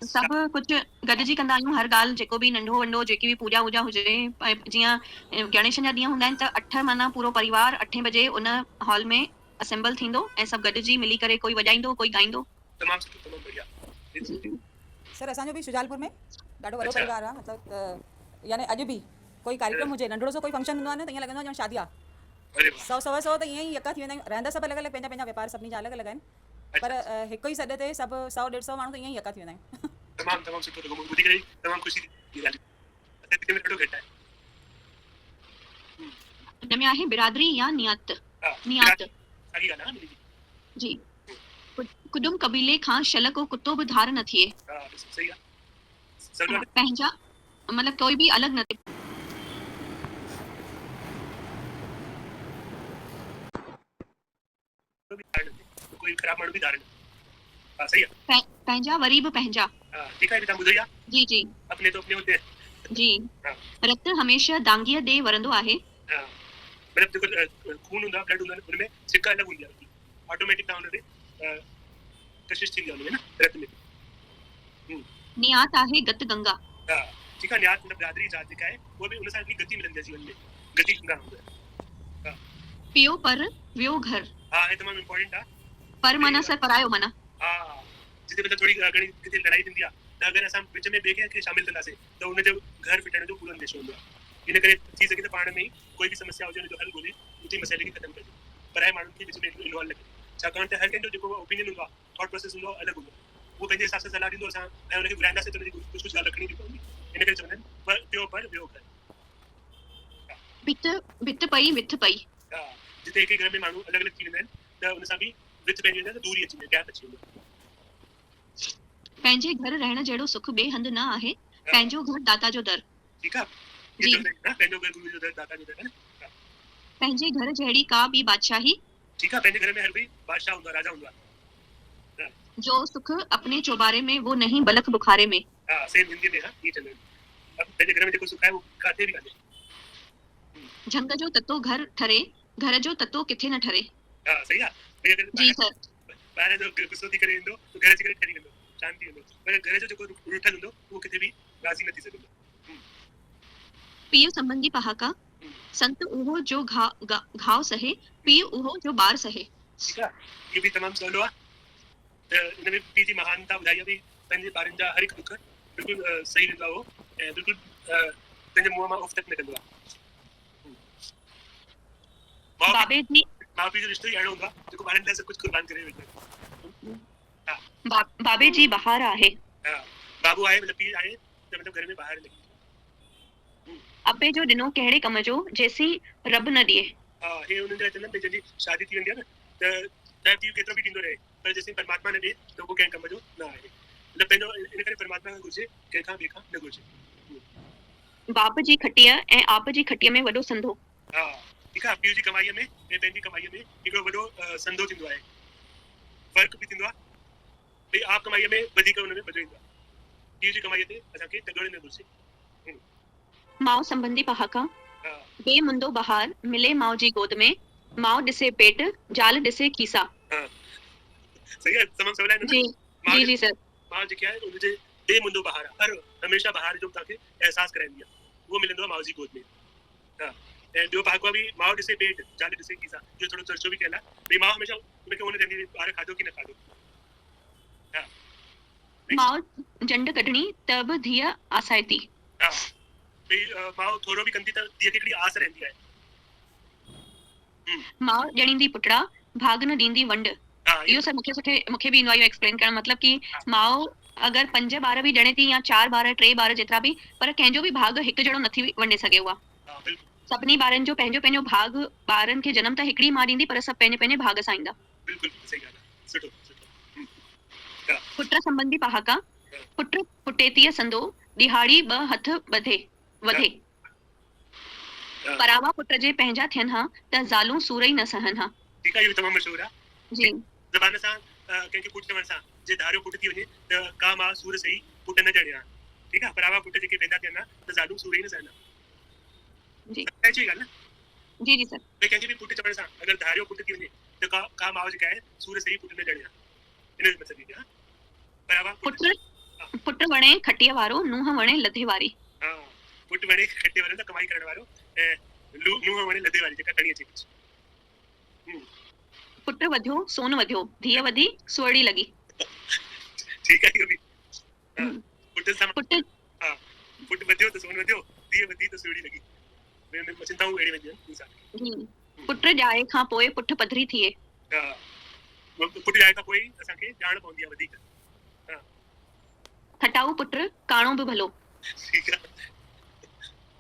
सभु कुझु गॾिजी कंदा आहियूं, हर ॻाल्हि जेको बि नंढो वॾो जेकी बि पूॼा वूजा हुजे, जीअं गणेश जा ॾींहं हूंदा आहिनि त 8 माना पूरो परिवार 8 बजे उन हॉल में असेंबल थींदो ऐं सभु गॾिजी मिली करे कोई वॼाईंदो कोई ॻाईंदो। तमामु सुठो, तमामु बढ़िया। सर असांजो बि शुजालपुर में ॾाढो वॾो अच्छा। परिवार आहे, मतिलबु यानी अॼु बि कोई कार्यक्रम हुजे, नंढड़ो सो कोई फंक्शन हूंदो आहे न, त ईअं लॻंदो आहे ॼण शादी आहे। अरे वाह। 100 त ईअं ई यका थी वेंदा आहियूं। रहंदा सभु अलॻि अलॻि, पंहिंजा पंहिंजा वापार सभिनी जा अलॻि अलॻि आहिनि, पर हिकु ई सॾ ते सभु 100-150 माण्हू त ईअं ई यका थी वेंदा आहियूं। तमामु सुठो लॻो मूंखे ॿुधी करे, तमामु ख़ुशी थी ॻाल्हि। असांजे में ॾाढो घटि आहे। हिन में आहे बिरादरी या नियत। हा, नियात साॻी ॻाल्हि आहे न मुंहिंजी। जी। कुदुम कबीले खां शल को कुतो बि धार न थिए। हा, सही आहे। सभु हा, पंहिंजा मतिलबु कोई बि अलॻि न थिए। कोई ख़राब माण्हू बि धारण। हा, सही आहे। पंहिंजा वरी बि पंहिंजा। हा, ठीकु आहे, तव्हां ॿुधो ई आहे। जी जी अपने तो अपने होते हैं। जी। हा, रत हमेशह दांगीअ ॾे वरंदो आहे। हा, मतिलबु जेको खून हूंदो आहे, ब्लड हूंदो आहे, हुनमें सिका अलॻि हूंदी आहे, ऑटोमेटिक तव्हां हुनमें कशिश थींदी आहे हुनमें न रत में। नियात आहे गत गंगा। हा, ठीकु आहे। न्यात मतिलबु बिरादरी जात जेका आहे उहा बि हुन सां हिकिड़ी गति मिलंदी आहे जीवन में, गति गंगा हूंदो आहे। हा, पियो पर वियो घर। हा, हे तमामु इम्पोर्टेंट आहे। पर माना सर परायो माना। हा, जिते मतिलबु थोरी घणी किथे लड़ाई थींदी आहे त अगरि असां विच में ॿिए खे शामिलु कंदासीं त हुनजो घर फिटण जो पूरो अंदेशो हूंदो आहे। इन करे थी सघे त पाण में ई कोई बि समस्या हुजे हुनजो हल ॻोल्हे उते मसइले खे ख़तमु कजे, पराए माण्हुनि खे विच में इन्वॉल्व न कजे। छाकाणि त हर कंहिंजो जेको ओपिनियन हूंदो आहे, थॉट प्रोसेस हूंदो आहे, अलॻि हूंदो आहे। उहो पंहिंजे हिसाब सां सलाह ॾींदो, असां ऐं हुनखे घुराईंदासीं त हुनजी कुझु कुझु ॻाल्हि रखणी थी पवंदी। इन करे चवंदा आहिनि पर पियो पर वियो घर। भित पई विथ पई। हा, जिते हिकु घर में माण्हू अलॻि अलॻि थी वेंदा आहिनि त हुन सां बि विथ पंहिंजी वेंदा त दूरी अची वेंदी, गैप अची वेंदो। पंहिंजे घर रहण जहिड़ो सुख ॿिए हंधि न आहे। पंहिंजो घर दाता जो दर। ठीकु आहे। जी। पंहिंजो घर गुरू जो दर, दाता जो दर है न। पंहिंजे घर जहिड़ी का बि बादशाही। ठीकु आहे। पंहिंजे घर में हर कोई बादशाह हूंदो आहे, राजा हूंदो आहे। जो सुख अपने चौबारे में वो नहीं बलख बुखारे में। हा, सेम हिंदी में। हा, ये चल रहा है। अब पंहिंजे घर में जेको सुख आहे वो काथे बि कान्हे। झंग जो ततो घर ठरे, घर जो ततो किथे न ठरे। हा, सही आहे। जी सर। ॿाहिरि जो गुस्सो थी करे ईंदो त घर अची करे ठरी वेंदो, शांति वेंदो, पर घर जो जेको रुठल हूंदो उहो किथे बि राज़ी न थी सघंदो। पीउ संबंधी पहाका। संत उहो जो घाव सहे, पीउ उहो जो ॿार सहे। ठीकु आहे। इहो बि तमामु सवलो आहे। त हिन में पीउ जी महानता ॿुधाई आहे भई पंहिंजे ॿारनि जा हर हिकु दुख बिल्कुलु सही वेंदो आहे उहो, ऐं बिल्कुलु पंहिंजे मुंहं मां उफ़ तक न कंदो आहे। बाबे जी माउ पीउ जो रिश्तो ई अहिड़ो हूंदो आहे जेको ॿारनि लाइ सभु कुझु क़ुर्बान करे वेठो आहे। हा, बाबे जी बहार आहे। हा, बाबू आहे मतिलबु पीउ आहे त मतिलबु घर में ॿाहिरि लॻी। अबे जो ॾिनो कहिड़े कम जो जैसी रब न ॾिए। हा, हे हुननि जा चवंदा आहिनि जॾहिं शादी थी वेंदी आहे न त चाहे पीउ केतिरो बि ॾींदो रहे, पर जेसीं परमात्मा न ॾिए त उहो कंहिं कम जो न आहे। मतिलबु पंहिंजो इन करे परमात्मा खां घुरिजे, कंहिंखां ॿिए खां न घुरिजे। बाप जी खटीअ ऐं आप जी खटीअ में वॾो संधो। हा, ठीकु आहे। पीउ जी कमाईअ में ऐं पंहिंजी कमाईअ में हिकिड़ो वॾो संधो थींदो आहे, फ़र्क़ु बि थींदो आहे। भई आप कमाईअ में वधीक हुन में मज़ो ईंदो आहे, पीउ जी कमाईअ ते असांखे तगड़े न घुरिजे। माउ संबंधी पहाका। हा, बेमुंदो बहार मिले माउ जी गोद में, माउ ॾिसे पेट, ज़ाल ॾिसे खीसा। हा, सही आहे। तमामु सवला आहिनि जी जी जी सर। माउ जेकी आहे हुनजे बेमुंदो बहार आहे, हर हमेशह बहार जो तव्हांखे अहसासु कराईंदी आहे, उहो मिलंदो आहे माउ जी गोद में। हा, ऐं ॿियो पहाको बि माउ ॾिसे पेट, ज़ाल ॾिसे खीसा। इहो थोरो चर्चो बि कयल आहे भई माउ हमेशह हुनखे हुन रहंदी ॿार खाधो की न खाधो। हा, माउ जंड कढणी त बि धीअ आसाइती। हा, भई माउ थोरो बि कंदी त धीअ खे हिकिड़ी आस रहंदी आहे। माउ ॼणींदी पुटड़ा, भाग न ॾींदी वंड। हा, इहो सर मूंखे बि ईंदो आहे एक्सप्लेन करणु, मतिलबु कि माउ अगरि 5 ॿार बि ॼणे थी या 4 ॿार 3 ॿार जेतिरा बि, पर कंहिंजो बि भाग हिकु जहिड़ो नथी वंडे सघे उहा। हा, बिल्कुलु। सभिनी ॿारनि जो पंहिंजो पंहिंजो भाग, ॿारनि खे जनम त हिकिड़ी माउ ॾींदी, पर सभु पंहिंजे पंहिंजे भाग सां ईंदा। बिल्कुलु सही ॻाल्हि आहे। सुठो सुठो। हा, पुट संबंधी पहाका। पुट पुटेतीअ संदो, ॾिहाड़ी 2 हथ वधे। परावा पुट जे पंहिंजा थियनि हा त ज़ालूं सूरई न सहनि हा। ठीकु आहे। इहो तमामु मशहूरु आहे। जी। ज़बान सां कंहिंखे पुट चवण सां जे धारियो पुट थी वञे त का मां सूर सही पुट न ॼणिया। ठीकु आहे। परावा पुट जेके पैदा थियनि त ज़ालूं सूर ई न सहनि। जी सच्चाई ॻाल्हि न। जी जी सर। भई कंहिंखे बि पुट चवण सां अगरि धारियो पुट थी वञे त का माउ जेका आहे सूर सही पुट न ॼणिया। इन जो मतिलबु इहो आहे। परावा पुट वणे खटीअ वारो, नुंहुं वणे लधे वारी। हा, पुट वणे खटे वारो त कमाई करण वारो, ऐं नुंहुं वणे लधे वारी जेका खणी अचे कुझु। पुट वधियो सोन वधियो धीअ वधी सुअड़ी लॻी। ठीक है, ये भी पुट सम पुट हां पुट वधियो तो सोन वधियो, धीअ वधी तो सुड़ी लगी। मैं चिंताऊं एड़ी वेंदियूं आहिनि इंसान। पुट ॼाए खां पोइ पुठ पधरी थिए। हां पुट ॼाए खां पोइ असांखे ॼाण पवंदी आहे वधीक। हां खटाऊ पुट काणो बि भलो। ठीक है,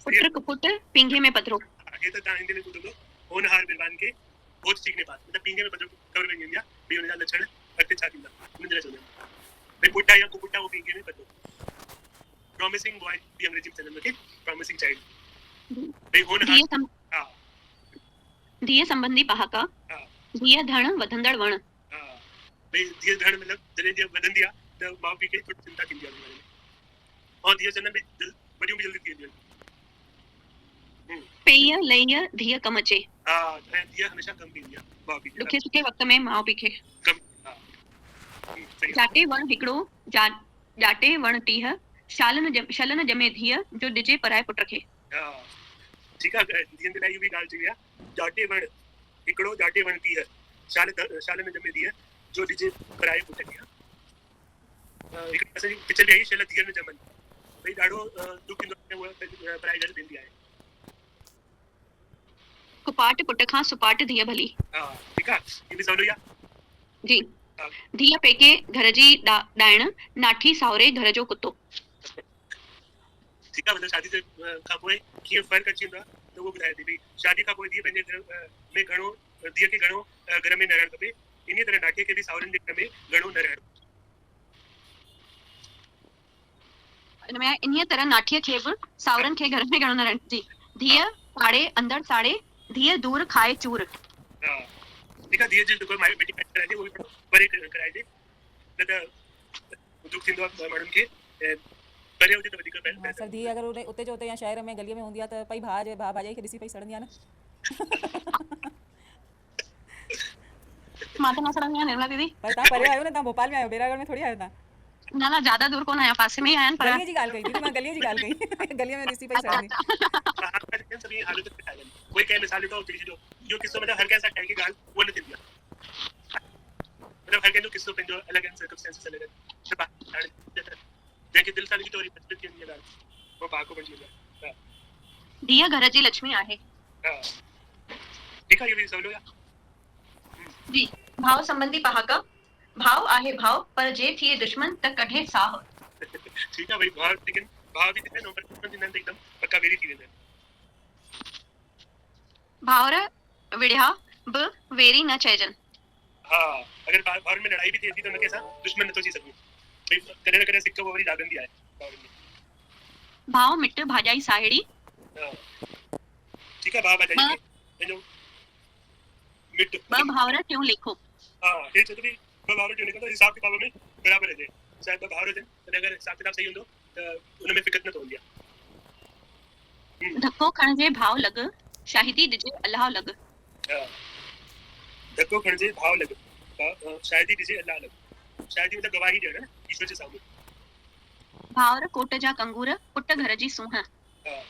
पुट कुपुट पिंगे में पधरो। ये तो हिंदी में ॿुधो होनहार विद्वान के बहुत सीखने पास मतलब पिंगे में पधरो कवर में इंडिया बे उन जा लक्षण अॻिते छा थींदा उन जे चवंदा आहिनि। भई पुटा या कुपुटा वो पिंगे में पधरो। प्रॉमिसिंग बॉय भी अंग्रेजी में चवंदा आहिनि प्रॉमिसिंग चाइल्ड। भई होनहार हां धीअ संबंधी पहाका। हां धीअ धण वधंदड़ वण। हां भई धीअ धण मतलब जॾहिं धीअ वधंदी आहे त माउ पीउ खे थोड़ी चिंता थींदी आहे उन बारे में। और धीअ जनम में वॾियूं बि जल्दी थी वेंदियूं आहिनि। पेय लईय धीअ कम अचे। हां धीअ हमेशा कम पईंदी आहे माउ पीउ खे। ॾुखे सुखे वक़्त में माउ पीउ खे। कम हां सही जाटे वण हिकिड़ो जाटे वण टीह शलन जमे धीअ जो ॾिजे पराए पुट खे। हां ठीक है, धीअ जे लाइ इहो बि ॻाल्हि चई आहे जाटे वण हिकिड़ो जाटे वण टीह शाल में जमे धीअ जो ॾिजे पराए पुट खे। हिकु असांजी पिक्चर बि आई शल धीअ में जमन भई ॾाढो दुख थींदो आहे उहा पराए घर वेंदी आहे। कुपाट पुट खां सुपाट धीअ भली। हां ठीक आहे, ये भी सवलो आहे जी। धीअ पेके घर जी ॾाइण नाठी सावरे घर जो कुतो। ठीक आहे, मतलब शादी से खां पोइ कीअं फ़र्क़ु अची वेंदो आहे त उहो ॿुधाए थी भई शादी खां पोइ धीअ पंहिंजे घर में घणो धीअ खे घणो घर में न रहणु खपे, इन तरह नाठीअ खे बि सावरनि जे घर में घणो न रहणु। इनमें इन्हीअ तरह नाठीअ खे बि सावरनि खे घर में घणो न रहण। जी। धीअ साड़े अंदर साड़े धीअ दूर खाए चूर। हां ठीक आहे, धीअ जी कोई माई बेटी पैदा कराइजे उहो परे कराइजे न त दुख थींदो आहे माण्हुनि खे परे हुजे त वधीक हाँ सर धीअ अगर उते जो उते या शहर में गलीअ में हूंदी आहे त भई भाउ भाॼाई खे ॾिसी पई सड़ंदी आहे न। मां त न सड़ंदी आहियां निर्मला दीदी। पर तव्हां परे आहियो न, तव्हां भोपाल में आहियो, बेरागढ़ में थोड़ी आहियो तव्हां। न ज्यादा दूर कोन आहियां, पासे में ई आहियां पर गलीअ जी ॻाल्हि कई दीदी, मां गलीअ जी ॻाल्हि कई गलीअ में ॾिसी पई सड़ंदी। सभी हालत में ठाहे कोई कंहिं मिसाल ॾिठो हुजे जो इहो किस्सो मतलब हर कंहिं सां ठहे की ॻाल्हि उहा न थींदी आहे। मतलब हर कंहिंजो किस्सो पंहिंजो अलॻि आहिनि, सर्कमस्टेंसेस अलॻि आहिनि। जंहिंखे दिलि सां लिखी तो वरी प्रचलित थी वेंदी आहे ॻाल्हि, उहो पहाको बणिजी वेंदो आहे। धीअ घर जी लक्ष्मी आहे। हां ठीक आहे, इहो बि सवलो आहे। जी। भाव संबंधी पहाका। भाव आहे भाव पर जे थिए दुश्मन त कढे साह। ठीक आहे भाई, भाव भी थींदा आहिनि पर दुश्मन थींदा आहिनि त एकदम पक्का वेरी थी वेंदा आहिनि। भावर विढ़िया बि वेरी न चइजनि। हां अगर भाउरनि में लड़ाई भी थिए थी त हुनखे असां दुश्मन नथो चई सघूं, भई कॾहिं न कॾहिं सिक वरी लागंदी आहे भाउरनि में। भाव मिट भाॼाई साहेड़ी। हां ठीक आहे, भाउ भाॼाई पंहिंजो मिट ॿ भावर टियों लेखो। हां हे चए थो भई ॿ भाउर टियों लेखो त हिसाब किताब में बराबरि हुजे। शायदि ॿ भाउर हुजनि तॾहिं अगरि हिसाब किताब सही हूंदो त हुन में फिकर न पवंदी आहे। धक्को खणजे भाव लॻ शाहिदी ॾिजे अलाह लॻ। हां धक्को खणजे भाव लॻ शाहिदी ॾिजे अलाह लॻ। शाहिदी मतलब गवाही ॾियण न ईश्वर जे साम्हूं। भावर कोट जा कंगूर पुट घर जी सूंह। हां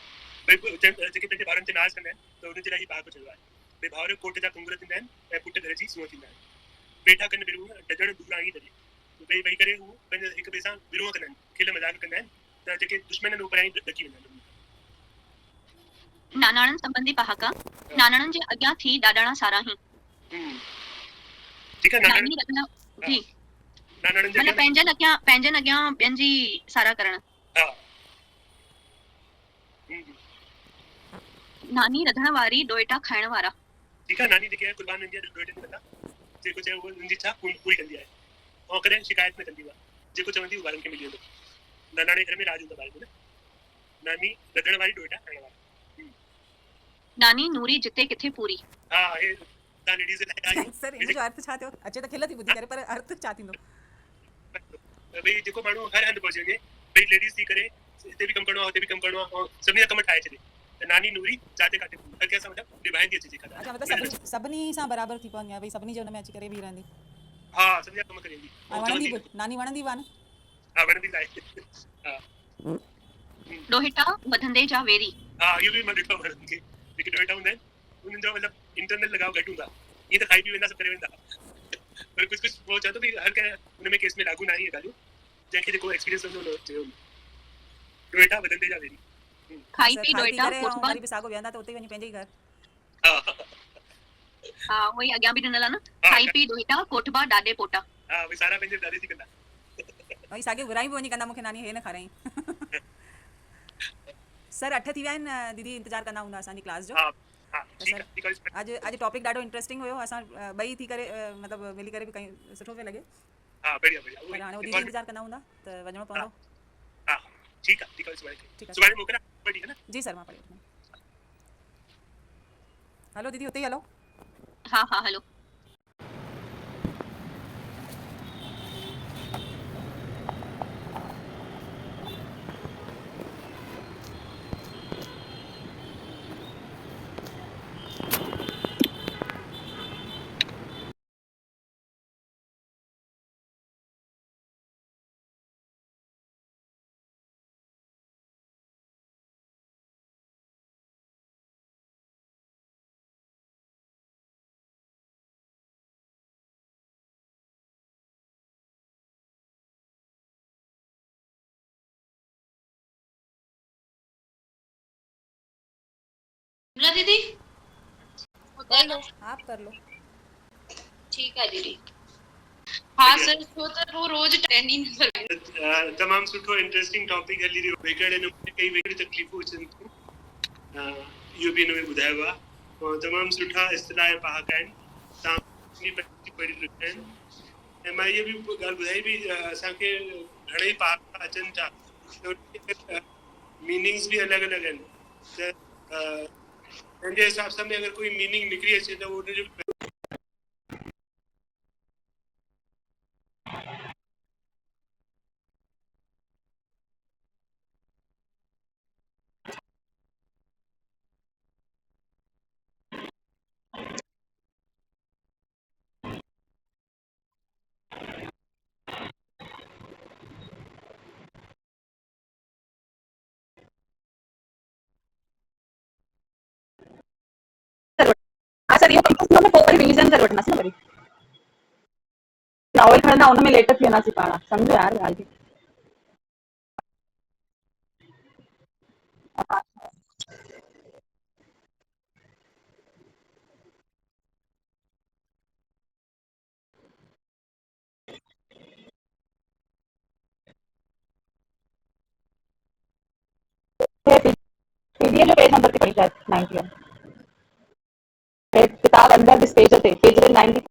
भई जेके पंहिंजे ॿारनि ते नाज़ कंदा आहिनि त हुनजे लाइ भाउ चयो आहे भई भाउर कोट जा कंगूर थींदा आहिनि ऐं पुट घर जी सूंह थींदा आहिनि। वेठा कनि विरहूं डजण दूरां ई डजे भई वेही करे हू पंहिंजे हिक ॿिए सां विरोह कंदा आहिनि, खिल मज़ाक कंदा आहिनि त जेके दुश्मन आहिनि उहे पराई ॾकी वेंदा आहिनि। नानाणनि संबंधी पहाका। नानाणनि जे अॻियां थी ॾाॾाणा साराही। ठीक आहे, नानी रखना जी नानाणनि जे मतलब पंहिंजनि अॻियां ॿियनि जी सारा करण। हां नानी रधण वारी ॾोइटा खाइण वारा। ठीक आहे, नानी जेके आहे कुर्बान वेंदी आहे ॾोइटनि कंदा जेको चए उहो हुनजी इच्छा पूरी कंदी आहे ऐं कॾहिं शिकायत न कंदी आहे, जेको चवंदी उहो ॿारनि खे मिली वेंदो। नानाणे घर में राज हूंदो ॿारनि में न। नानी रधण वारी ॾोइटा खाइण वारा। नानी नूरी जिते किथे पूरी। हां हे तव्हां लेडीज़ लाइ सर इन जो अर्थ छा थियो? अचे त खिल थी ॿुधी करे पर अर्थ छा थींदो? भई जेको माण्हू हर हंधि पहुची वञे भई लेडीज़ थी करे हिते बि कमु करिणो आहे हुते बि कमु करिणो आहे ऐं सभिनी जा कम ठाहे छॾे त नानी नूरी जाते काथे हर कंहिंसां मतिलबु निभाईंदी अचे जेका। अच्छा मतलब सभिनी सां बराबरि थी पवंदी आहे, भई सभिनी जे हुन में अची करे बि रहंदी। हां सभिनी जा कम करे ईंदी ऐं वणंदी बि, नानी वणंदी बि आहे न। हां वणंदी आहे। हां ॾोहिटा वधंदे जा वेरी। हां इहो बि मां ॾिठो वणंदी खे जेके ॾोइटा हूंदा आहिनि उन्हनि जो मतिलबु इंटरनल लगाव घटि हूंदा ये त खाई पी वेंदा सब करे वेंदा पर कुछ वो चवंदो भई हर कंहिं हुन में केस में लागू न आहे इहे ॻाल्हियूं जंहिंखे जेको एक्सपीरियंस हूंदो हुन चयो डोएटा वधंदे जा वेरी खाई बसि पी खाई पी डोएटा करे ऐं कोटबा वरी बि साॻो वेहंदा त उते वञी पंहिंजे ई घर हा हा वही अॻियां बि ॾिनल आहे न हा, खाई पी डोएटा कोटबा ॾाॾे पोटा हा भई सारा पंहिंजे दादी थी कंदा वरी साॻियो घुराई बि वञी कंदा मूंखे नानी हे न खाराई सर 8 थी विया आहिनि दीदी इंतज़ारु कंदा हूंदा असांजी क्लास जो हा हा ठीकु आहे ठीकु आहे अॼु टॉपिक ॾाढो इंटरेस्टिंग हुयो असां ॿई थी करे मतिलबु मिली करे बि कयूं सुठो पियो लॻे हा बढ़िया बढ़िया पर हाणे उहो दीदी इंतज़ारु कंदा हूंदा त वञिणो पवंदो हा ठीकु आहे ठीकु आहे ठीकु आहे। सुभाणे मोकिलियां बढ़िया है ना जी सर मां पढ़ी वठंदमि हलो दीदी उते ई हलो हा हा हलो विमला दीदी आप कर लो ठीक है दीदी हाँ सर छो त वो रोज ट्रेंड ई नज़र तमामु सुठो इंटरेस्टिंग टॉपिक हली रहियो वेकड़ नमूने कई वेकड़ी तकलीफ़ूं अचनि थियूं इहो बि हिन में ॿुधायो आहे ऐं तमामु सुठा इस्तिलाह ऐं पहाका आहिनि तव्हां पढ़ी रखिया आहिनि ऐं मां इहा बि ॻाल्हि ॿुधाई बि असांखे घणेई पहाका अचनि था मीनिंग्स बि अलॻि अलॻि आहिनि त पंहिंजे हिसाब सां में अगरि कोई मीनिंग निकिरी अचे त उहो उनजो हाँ सर ये कंपनी में पोइ रिवीजन करे वठंदासीं न वरी नॉवल खणंदा हुन में लेट थी वेंदासीं पाण सम्झो यार ॻाल्हि खे पीडीएफ जो पेज नंबर ते पढ़ी शायद 90 किताब अंदर दिस पेज ते पेज 90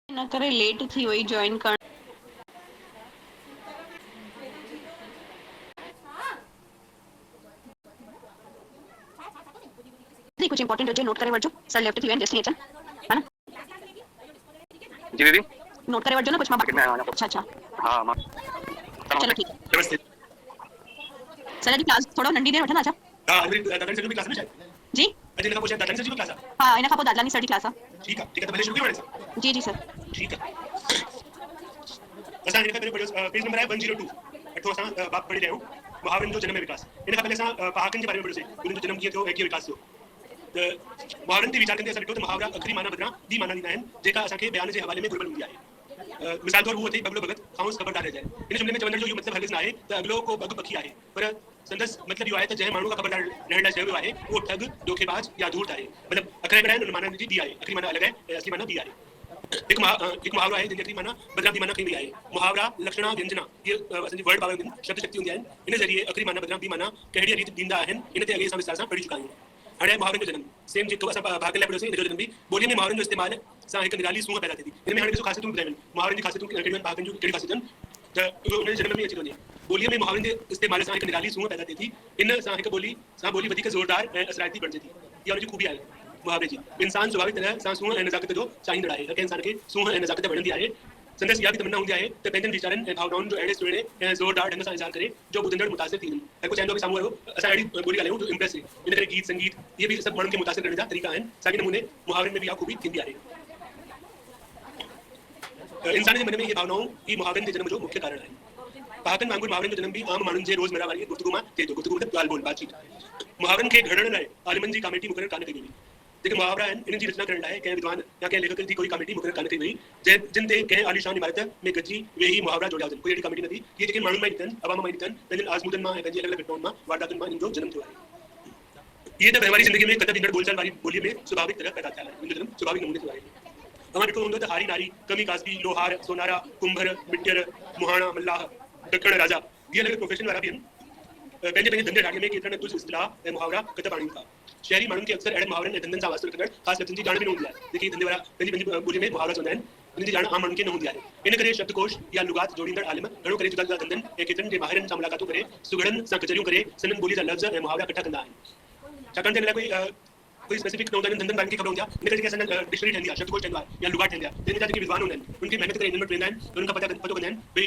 न करे लेट थी वई जॉइन करण कुछ इंपॉर्टेंट हुजे नोट करे वठो सर लेफ्ट थी वञे जेसीं अचनि है ना जी दीदी नोट करे वठो ना कुछ मां अच्छा अच्छा हाँ मां चलो ठीक है नमस्ते सर अॼु क्लास थोरो नंढी देरि वठंदा छा हा अभी दादानी सर की क्लास में शायद जी अॼु हिन खां पोइ शायद दादानी सर जी क्लास आहे हाँ इन खां पोइ दादलानी सर जी क्लास आहे ठीकु आहे त भले शुरू कयूं हाणे जी जी सर ठीकु आहे असां हिन खां पहिरियों पढ़ियो पेज नंबर आहे 102 अठो असां बाप पढ़ी रहिया आहियूं मुहावरनि जो जनम ऐं विकास इन खां पहले असां पहाकनि जे बारे में पढ़ियोसीं उन्हनि जो जनम कीअं थियो ऐं कीअं विकास थियो त मुहावरनि ते वीचार कंदे असां ॾिठो त मुहावरा अखरी माना बदिरां ॿी माना ॾींदा आहिनि जेका असांखे बयान जे हवाले में घुरिबल हूंदी आहे मिसाल तौर उहो अथई बगलो भगत खाउंस ख़बरदार रहिजाए इन जुमिले में चवण जो इहो मतिलबु हरगिज़ न आहे त अॻिलो को बग पखी आहे पर संदसि मतिलबु इहो आहे त जंहिं माण्हू खां ख़बरदार रहण लाइ चयो वियो आहे उहो ठग धोखेबाज या धूर्त आहे मतिलबु अखर में आहिनि उन माना जी ॿी आहे अखरी माना अलॻि आहे ऐं असली माना ॿी आहे हिकु मुहावरो आहे जंहिंजी अखरी माना बदिरां ॿी माना कई वई आहे मुहावरा लक्षणा व्यंजना इहे असांजी वर्ड पावर आहिनि शब्द शक्ति हूंदी आहिनि इन ज़रिए अखरी माना बदिरां ॿी माना कहिड़ी रीति ॾींदा आहिनि इन ते अॻे असां विस्तार सां पढ़ी चुका आहियूं हाणे मुहावरनि जो जनम सेम जेको असां भाग लाइ पढ़ियोसीं इन जो जनम बि ॿोलीअ में मुहावरनि जो इस्तेमालु सां हिकु निराली सूंहं पैदा थिए थी हिन में हाणे ॾिसो ख़ासियतूं ॿुधायूं आहिनि मुहावरनि जी ख़ासियतूं कहिड़ियूं आहिनि भागनि जूं कहिड़ी ख़ासियतूं आहिनि त इहो उन जे जनम में अची वञे ॿोलीअ में मुहावरनि जे इस्तेमाल सां हिकु निराली सूंहं पैदा थिए थी इन सां हिकु ॿोली वधीक ज़ोरदार ऐं असराइती बणिजे थी इहा हुनजी ख़ूबी आहे मुहावरे जी इंसान स्वाभाविक तरह सां सूंह ऐं नज़ाकत जो चाहींदड़ आहे हर इंसान खे सूंह ऐं नज़ाकत वणंदी आहे संदसि इहा बि तमन्ना हूंदी आहे त पंहिंजनि वीचारनि ऐं भावनाउनि जो अहिड़े सुहिणे ऐं ज़ोरदार ढंग सां इज़हार करे जो ॿुधंदड़ मुतासिर थी वञनि ऐं कुझु चवंदो कि साम्हूं वारो असां अहिड़ी ॿोली ॻाल्हायूं जो इम्प्रेस थिए इन करे गीत संगीत इहे बि सभु माण्हुनि खे मुतासिर करण जा तरीक़ा आहिनि साॻिए नमूने मुहावरनि में बि इहा ख़ूबी थींदी आहे इंसान जे मन में इहे भावनाऊं ई मुहावरनि जे जनम जो मुख्य कारण आहिनि पहाकनि वांगुरु मुहावरनि जो जनम बि आम माण्हुनि जे रोज़मर्रा वारी गुफ़्तगू मां थिए थो गुफ़्तगू मतिलबु ॻाल्हि ॿोल बातचीत मुहावरनि खे घड़ण लाइ आलिमनि जी कमेटी मुक़ररु कान कई वई जेके मुहावरा आहिनि इन्हनि जी रचना करण लाइ कंहिं विद्वान या कंहिं लेखक जी कोई कमेटी मुक़ररु कान कई वई जिन ते कंहिं आलिशान इमारत में गॾिजी वेही मुहावरा जोड़िया हुजनि कोई अहिड़ी कमेटी न थी इहे जेके माण्हुनि मां निकितनि अवाम मां निकितनि पंहिंजनि आज़मूदनि मां ऐं पंहिंजी अलॻि अलॻि घटनाउनि मां वारदातुनि मां इन्हनि जो जनम थियो आहे इहे त वहिंवारी ज़िंदगी में कतब ईंदड़ बोलचाल वारी ॿोलीअ में स्वाभाविक तरह पैदा थिया आहिनि इनजो जनम स्वाभाविक नमूने थियो आहे तव्हां ॾिठो हूंदो त हारी नारी कमी कास्बी लोहार सोनारा कुंभर मिटियर मुहाणा मल्लाह ॾखण राजा इहे अलॻि प्रोफेशन वारा बि आहिनि पंहिंजे पंहिंजे धंधे ॾाढे में केतिरा न कुझु इस्तिलाह ऐं मुहावरा कतब आणीनि था शहरी माण्हुनि खे अक्सर अहिड़े मुहावरनि ऐं धंधनि सां वास्तो रखंदड़ ख़ासि लफ़्ज़नि जी ॼाण बि न हूंदी आहे जेके धंधे वारा पंहिंजी ॿोलीअ में मुहावरा चवंदा आहिनि उन्हनि जी ॼाण आम माण्हुनि खे न हूंदी आहे इन करे शब्दकोश या लुगात जोड़ींदड़ आलिम घणो करे जुदा जुदा धंधनि ऐं केतिरनि जे माहिरनि सां मुलाक़ातूं करे सुगड़नि सां कचरियूं करे सनन ॿोली जा लफ़्ज़ ऐं मुहावरा इकठा कंदा आहिनि छाकाणि त हिन लाइ कोई स्पेसिफिक न हूंदा आहिनि धंधनि वारनि खे ख़बर हूंदी आहे इन करे जेके असांजा डिक्शनरी ठहंदी आहे शब्दकोश ठहंदो आहे या लुगाट ठहंदी आहे जंहिंजा जेके विद्वान हूंदा आहिनि उनखे महिनत करे इन्हनि वटि वेंदा आहिनि उन्हनि खां पतो कंदा आहिनि भई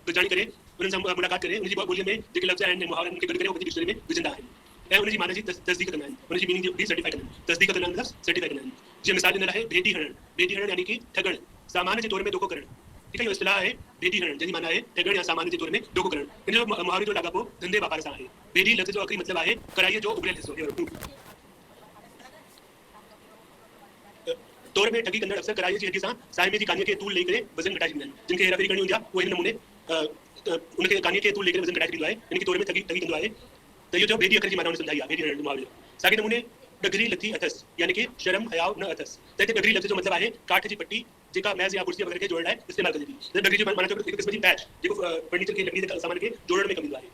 गॾिजाणी करे उन्हनि सां मुलाक़ात करे उनजी ॿोलीअ में जेके लफ़्ज़ आहिनि मुहावरनि खे गॾु करे उनजी डिक्शनरी में विझंदा आहिनि ऐं उनजी माना जी तस्दीक कंदा आहिनि उनजी मीनिंग जी सर्टिफाई कंदा आहिनि तस्दीक कंदा आहिनि सर्टिफाई कंदा आहिनि जीअं मिसाल ॾिनल आहे भेटी हणणु यानी कि ठगणु सामान जे तौर में धोखो करणु ठीकु आहे इहो इस्तिलाह आहे भेटी हणणु जंहिंजी माना आहे ठगणु या सामान जे तौर में धोखो करणु इन जो मुहावरे जो लाॻापो धंधे वापार सां आहे भेटी लफ़्ज़ जो आख़िरी मतिलबु आहे कराईअ जो उभरियल हिसो तौर में ठगी कंदड़ अक्सर कराईअ जी हॾी सां साहिबे जी कानीअ खे तूल ॾेई करे वज़न घटाए छॾींदा आहिनि जिन खे हेराफेरी करणी हूंदी आहे उहे हिन नमूने उनखे कानीअ खे तूल ॾेई करे वज़न घटाए छॾींदो आहे इन खे तौर में ठगी कंदो आहे त इहो जो भेटी अखर जी माना हुन सम्झाई आहे भेटी हणण जो मुहावरे साॻिए नमूने डगरी लथी अथसि यानी कि शर्म हयाव न अथसि त हिते डगरी लफ़्ज़ जो मतिलबु आहे काठ जी पट्टी जेका मेज़ या कुर्सी वग़ैरह खे जोड़ण लाइ इस्तेमालु कजे थी त डगरी जो माना हिकु क़िस्म जी पैच जेको फर्नीचर खे लकड़ी जे सामान खे जोड़ण में कमु ईंदो आहे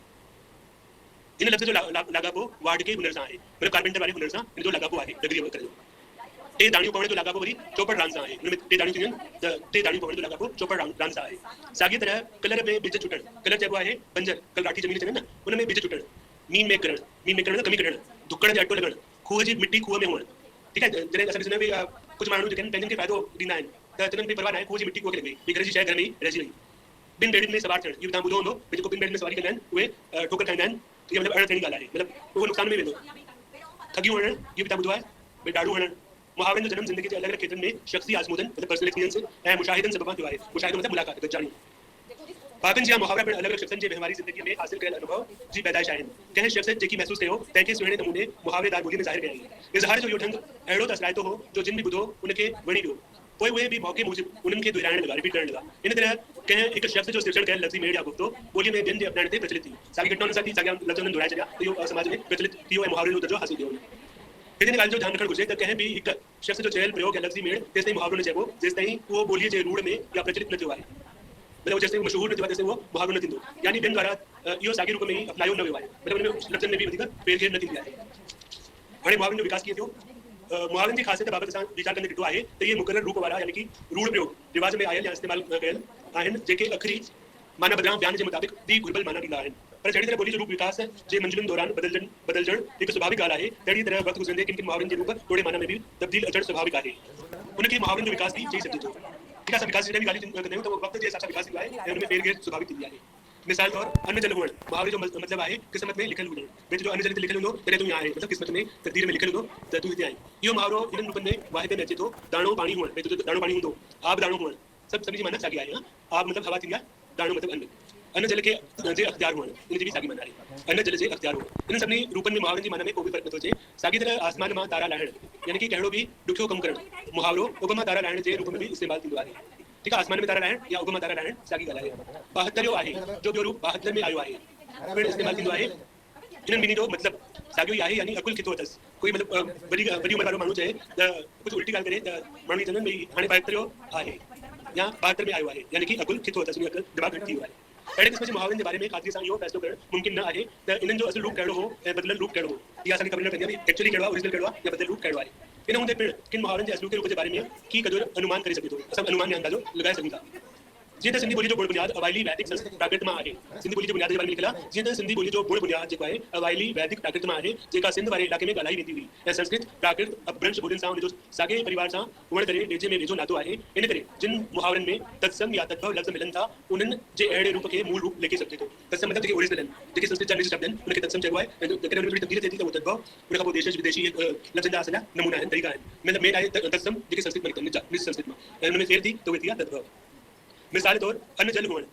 इन लफ़्ज़ जो लाॻापो वाड के हुनर सां आहे मतिलबु कारपेंटर वारे हुनर सां इन जो लाॻापो आहे डगरी अखर जो टे दाणियूं पवण जो लाॻापो वरी चौपड़ रांदि सां आहे हुन में टे दाणियूं थींदियूं आहिनि त टे दाणियूं पवण जो लाॻापो चौपड़ रांदि सां आहे साॻिए तरह कलर में बिज छुटणु कलर चइबो आहे बंजर कल राठी ज़मीन चवंदा आहिनि न हुन में बिज छुटणु मीन में करणु त कमी कढणु धुकण ते अटो लॻणु खूह जी मिटी खूह में हुअणु ठीकु आहे जॾहिं असां ॾिसंदा आहियूं कुझु माण्हू जेके आहिनि पंहिंजनि खे फ़ाइदो ॾींदा आहिनि त तिन्हनि खे परवाह न आहे खूह जी मिटी खूह खे लॻी वई घर जी शइ घर में ई रहिजी वई ॿिनि बेड़ियुनि में सवार थियणु इहो तव्हां ॿुधो हूंदो भई जेको ॿिनि बेड़ियुनि में सवारी कंदा आहिनि उहे ठोकर खाईंदा आहिनि इहा मतिलबु अहिड़ी ॻाल्हि आहे मतिलबु उहो नुक़सान में वेंदो ठगियूं हणणु इहो बि तव्हां ॿुधो आहे भई ॾाढू हणणु मुहावरनि जो जनम ज़िंदगी जे अलॻि अलॻि खेत्रनि में शख़्सी आज़मूदनि मतिलबु पर्सनल एक्सपीरियंस ऐं मुशाहिदनि सबबि थियो आहे मुशाहिदो मतिलबु मुलाक़ात गॾिजाणी पाकनि जी मुहावरा पिणु अलॻि अलॻि शख़्सनि जे वहिंवारी ज़िंदगीअ में हासिल कयल अनुभव जी पैदाइश आहिनि कंहिं शख़्स जेकी महसूसु कयो तंहिंखे सुहिणे नमूने मुहावरेदार ॿोलीअ में ज़ाहिर कई इज़हार जो इहो ढंग अहिड़ो त असराइतो हो जो जिन बि ॿुधो उनखे वणी वियो पोइ उहे बि मौक़े मूजिबि उन्हनि खे दुहिराइण लॻा रिपीट करण लॻा इन तरह कंहिं हिकु शख़्स जो सिरजण कयल लफ़्ज़ी मेड़ या गुफ़्तो ॿोलीअ में ॿियनि जे अपनाइण ते प्रचलित थी साॻी घटना सां थी साॻिया लफ़्ज़ उन्हनि दुहिराए छॾिया त इहो समाज में प्रचलित थी वियो ऐं मुहावरे जो दर्जो हासिल थियो हिन ॻाल्हि जो ध्यानु रखणु घुरिजे त कंहिं बि हिकु शख़्स जो चयल प्रयोग या लफ़्ज़ी मेड़ तेसिताईं मुहावरो न चइबो जेसिताईं उहो ॿोलीअ जे रूढ़ में या प्रचलित न थियो आहे मतिलबु जेसिताईं मशहूरु न थियो आहे तेसिताईं उहो मुहावरो न थींदो यानी ॿियनि द्वारा इहो साॻे रूप में ई अपनायो न वियो आहे मतिलबु हुन में लफ़्ज़नि में बि वधीक फेरघेर न थींदी आहे हाणे मुहावरनि जो विकास कीअं थियो मुहावरनि जी ख़ासियत बाबति असां वीचार कंदे ॾिठो आहे त इहे मुक़ररु रूप वारा यानी कि रूढ़ प्रयोग रिवाज में आयल या इस्तेमालु कयल आहिनि जेके अखरी माना बदिरां बयान जे मुताबिक़ ॿी घुरिबल माना ॾींदा आहिनि पर जहिड़ी तरह ॿोली जो रूप विकास जे मंजिलुनि दौरान बदिलजणु हिकु स्वाभाविक ॻाल्हि आहे तहिड़ी तरह वक़्तु गुज़रंदे किन किन मुहावरनि जे रूप तोड़े माना में बि तब्दील अचणु स्वाभाविक आहे उनखे मुहावरनि जो विकास बि चई सघिजे थो ठीकु आहे असां विकास जी जॾहिं बि ॻाल्हि कंदा आहियूं त उहो वक़्त जे हिसाब सां विकास थींदो आहे ऐं हुन में फेरघेर स्वाभाविक थींदी आहे मिसाल तौर अन्न जल हुअणु मुहावरे जो मतिलबु आहे क़िस्मत में लिखियलु हुजणु भई जो अन्न जल ते लिखियलु हूंदो तॾहिं तूं आहे मतिलबु क़िस्मत में तक़दीर में लिखियलु हूंदो त तूं हिते आई इहो मुहावरो इन्हनि रूपनि में वाहिदे में अचे थो दाणो पाणी हुअणु भई तुंहिंजो दाणो पाणी हूंदो आब दाणो हुअणु सभु जी माना साॻी आहे आब मतिलबु हवा थींदी आहे दाणो मतिलबु अन्न जल खे जे अख़्तियार हुअणु इन जी बि साॻी माना आहे अन्न जल जे अख़्तियार हुअणु इन सभिनी रूपनि में मुहावरनि जी माना में को बि फ़र्क़ु नथो अचे साॻी तरह आसमान मां तारा लाहिणु यानी कि कहिड़ो बि ॾुखियो कमु करणु मुहावरो उबमा तारा लाहिण जे रूप में बि इस्तेमालु थींदो आहे ठीकु आहे आसमान में तारा लाहिण या उबमा तारा लाहिण साॻी ॻाल्हि आहे ॿाहतरियो आहे जो ॿियो रूप ॿाहतरि में आयो आहे पिणु इस्तेमालु थींदो आहे इन्हनि ॿिन्ही जो मतिलबु साॻियो ई आहे यानी अकुल खितो अथसि कोई मतिलबु वॾी उमिरि वारो माण्हू चए त कुझु उल्टी ॻाल्हि करे त माण्हू चवंदा आहिनि भई हाणे ॿाहतरियो आहे या 72 में आयो आहे यानी कि अकुल खितो अथसि उनजो दिमाग़ घटि थी वियो आहे अहिड़े क़िस्म जे मुहावरनि जे बारे में ख़ातिरी सां इहो फ़ैसिलो करणु मुमकिन न आहे त इन्हनि जो असुल रूप कहिड़ो हो ऐं बदिलियल रूप कहिड़ो हो इहा असांखे ख़बर न पवंदी आहे एक्चुअली कहिड़ो आहे ओरिजिनल कहिड़ो आहे या बदिलियल रूप कहिड़ो आहे इन हूंदे पिणु किन मुहावरनि जे असुल के रूप जे बारे में की क़दुरु अनुमान करे सघे थो असां अनुमान या अंदाज़ो लॻाए सघूं था जीअं त सिंधी ॿोली जो गुण बुनियाद अवाइली वैदिक संस्कृत प्राकृत मां आहे। सिंधी ॿोली जे बुनियाद जे बारे में लिखियलु आहे। जीअं त सिंधी ॿोली जो गुण बुनियाद जेको आहे अवाइली वैदिक प्राकृत मां आहे, जेका सिंध वारे इलाइक़े में ॻाल्हाई वेंदी हुई ऐं संस्कृत प्राकृत अपभ्रंश ॿोलियुनि सां उनजो साॻे परिवार सां हुअण करे वेझे में वेझो नातो आहे। इन करे जिन मुहावरनि में तत्सम या तद्भव लफ़्ज़ मिलनि था उन्हनि जे अहिड़े रूप खे मूल रूप लिखी सघिजे थो। तत्सम मतिलबु जेके ओरिजिनल आहिनि, जेके संस्कृत जा निजी शब्द आहिनि उनखे तत्सम चइबो आहे ऐं जेकॾहिं उनमें थोरी तब्दीली थिए थी त उहो तद्भव, उन खां पोइ देश विदेशी लफ़्ज़नि जा असल नमूना आहिनि, तरीक़ा आहिनि। मतिलबु मेन आहे तत्सम जेके संस्कृत में निकितल निजी संस्कृत मां ऐं उनमें फेर थी त उहे थी विया तद्भव। मिसाल तौरु अन्न जल हुअणु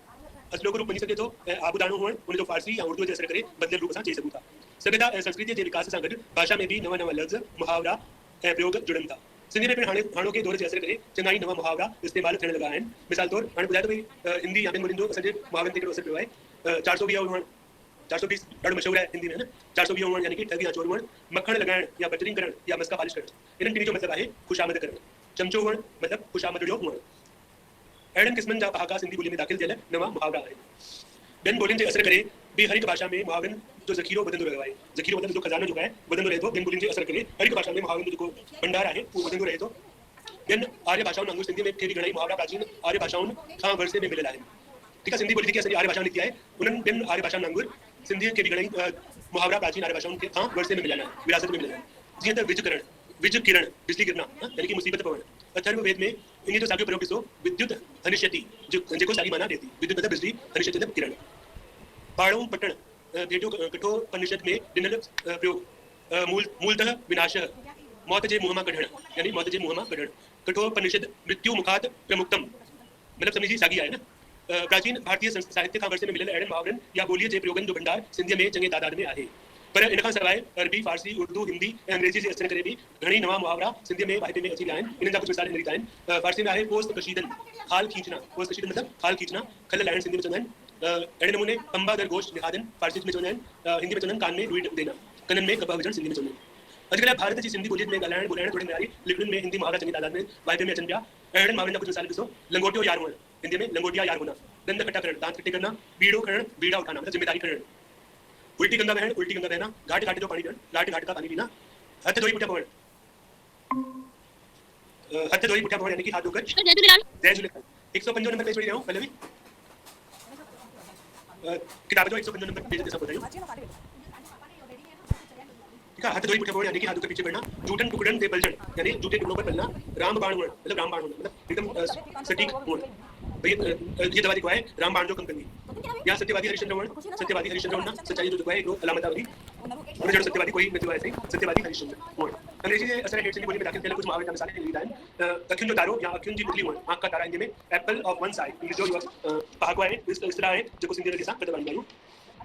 असलो रूप बनी सके थो ऐं आबुदाणो हुअणु उनजो फारसी या उर्दू जे असर करे बदियल रूप सां चई सघूं था। सभ्यता ऐं संस्कृति जे विकास सां गॾु भाषा में बि नवां नवां लफ़्ज़ मुहावरा ऐं प्रयोग जुड़नि था। सिंधी में पिणु हाणोके दौर जे असर करे चङा ई नवां मुहावरा इस्तेमालु थियण लॻा आहिनि। मिसाल तौरु हाणे ॿुधाए थो भई हिंदी या ॿियनि ॿोलियुनि जो असांजे मुहावरनि ते कहिड़ो असरु पियो आहे। 420 हुअणु, 420 ॾाढो मशहूरु आहे हिंदी में, है न। 420 हुअणु यानी कि ठगी या चोर हुअणु, मक्खण लॻाइणु या बटरिंग करणु या मस्का पालिश करणु, इन्हनि टिनी जो मतिलबु आहे ख़ुशामद करणु। चमचो हुअणु मतिलबु ख़ुशामद जो हुअणु। अहिड़नि क़िस्मनि जा पहाका सिंधी ॿोली में दाख़िल थियल नवां मुहावरा आहिनि। ॿियनि ॿोलियुनि जे असर करे बि हर हिकु भाषा में मुहावरनि जो ज़ख़ीरो वधंदो रहियो आहे। ज़ख़ीरो मतिलबु जो खज़ानो जेको आहे वधंदो रहे थो। ॿियनि ॿोलियुनि जे असर करे हर हिकु भाषा में मुहावरनि जो जेको भंडार आहे उहो वधंदो रहे थो। ॿियनि आर्य भाषाउनि वांगुरु सिंधी में खे बि घणेई मुहावरा प्राचीन आर्य भाषाउनि खां वरिसे में मिलियल आहिनि। ठीकु आहे, सिंधी ॿोली जेकी असांजी आर्य भाषा निकिती आहे उन्हनि ॿियनि आर्य भाषाउनि वांगुरु सिंधीअ खे बि घणेई मुहावरा प्राचीन आर्य भाषाउनि खां वरिसे में मिलियल आहिनि, विरासत में मिलियल आहिनि। जीअं त विज करणु, विज किरण, बिजली गिरना यानी कि मुसीबत पवणु। अथर्ववेद में इन जो साॻियो प्रयोग ॾिसो विद्युत हनिष्यति जेको साॻी माना ॾिए थी। विद्युत मतिलबु बिजली, हनिष्यति मतिलबु किरण। पाड़ो पटण भेटियो कठोपनिषद में ॾिनल प्रयोग मूलतः विनाश, मौत जे मुंहं मां कढणु यानी मौत जे मुंहं मां कढणु। कठोपनिषद मृत्यु मुखात प्रमुक्तम मतिलबु समिझी साॻी आहे न। प्राचीन भारतीय साहित्य खां वरिसे में मिलियल अहिड़नि मुहावरनि या ॿोलीअ जे प्रयोगनि जो भंडार सिंधीअ में चङे तादाद में आहे। पर इन खां सवाइ अरबी, फारसी, उर्दू, हिंदी ऐं अंग्रेजी जे असर करे बि घणेई नवां मुहावरा सिंधीअ में वाहिपे में अची विया आहिनि। इन्हनि जा कुझु मिसाल हिन रीति आहिनि। फारसी में आहे पोस्त कशीदन, खाल खींचना। पोस्त कशीदन मतिलबु खाल खींचना, खल लाहिण सिंधी में चवंदा आहिनि। अहिड़े नमूने पंबा दर गोश्त निहादन फारसी में चवंदा आहिनि। हिंदी में चवंदा आहिनि कान में रुई देना, कननि में कपह विझणु सिंधी में चवंदा आहिनि। अॼुकल्ह भारत जी सिंधी ॿोलीअ में ॻाल्हाइण ॿोलाइण थोरी मयारी लिखियुनि में हिंदी मुहावरा चङी तादाद में वाहिपे में अचनि पिया। अहिड़नि मुहावरनि जा कुझु मिसाल ॾिसो। लंगोटियो यार हुअणु, हिंदी में लंगोटिया यार होना। दंद खट्टा करणु, दांत खट्टे करना। बीड़ो खणणु, बीड़ा उठाना मतलब जिम्मेदारी खणणु। उल्टी गंगा बहन, उल्टी गंगा बहना। घाट घाट जो पानी पीना, घाट घाट का पानी पीना। हथ धोई पुठिया पवण, हथ धोई पुठिया पवण यानी कि हाथ धोकर जय झूलेलाल। 105 नंबर पेज पढ़ी रहियो पहले भी किताब जो 105 नंबर पेज ते सब ॿुधायो। ठीक है, हथ धोई पुठिया पवण यानी कि हाथ धोकर पीछे पड़ना। जूठन टुकड़न ते पलजण यानी जूठे टुकड़ों पर पलना। राम बाण हुअण मतलब राम बाण हुअण मतलब एकदम सटीक हुअण। ये दवा है राम बाण जो कम कंदी। या सत्यवादी हरिश्चंद्र हुअण, सत्यवादी हरिश्चंद्र होना सच्चाई जो है एक अलामत आवरी। उन्हें जो सत्यवादी कोई नथी वायसे सत्यवादी हरिश्चंद्र हुअण। अंग्रेजी जे असर हेठ सिंधी ॿोली में दाख़िल थियल कुछ मुहावरे जा मिसाल ॾींदा आहिनि। अखियुनि जो तारो या अखियुनि जी पुतली हुअण, आंख का तारा हिंदी में Apple of one side. English जो पहाको आहे इस्तेलाह आहे जेको सिंधी के साथ कदम वाली आहियूं।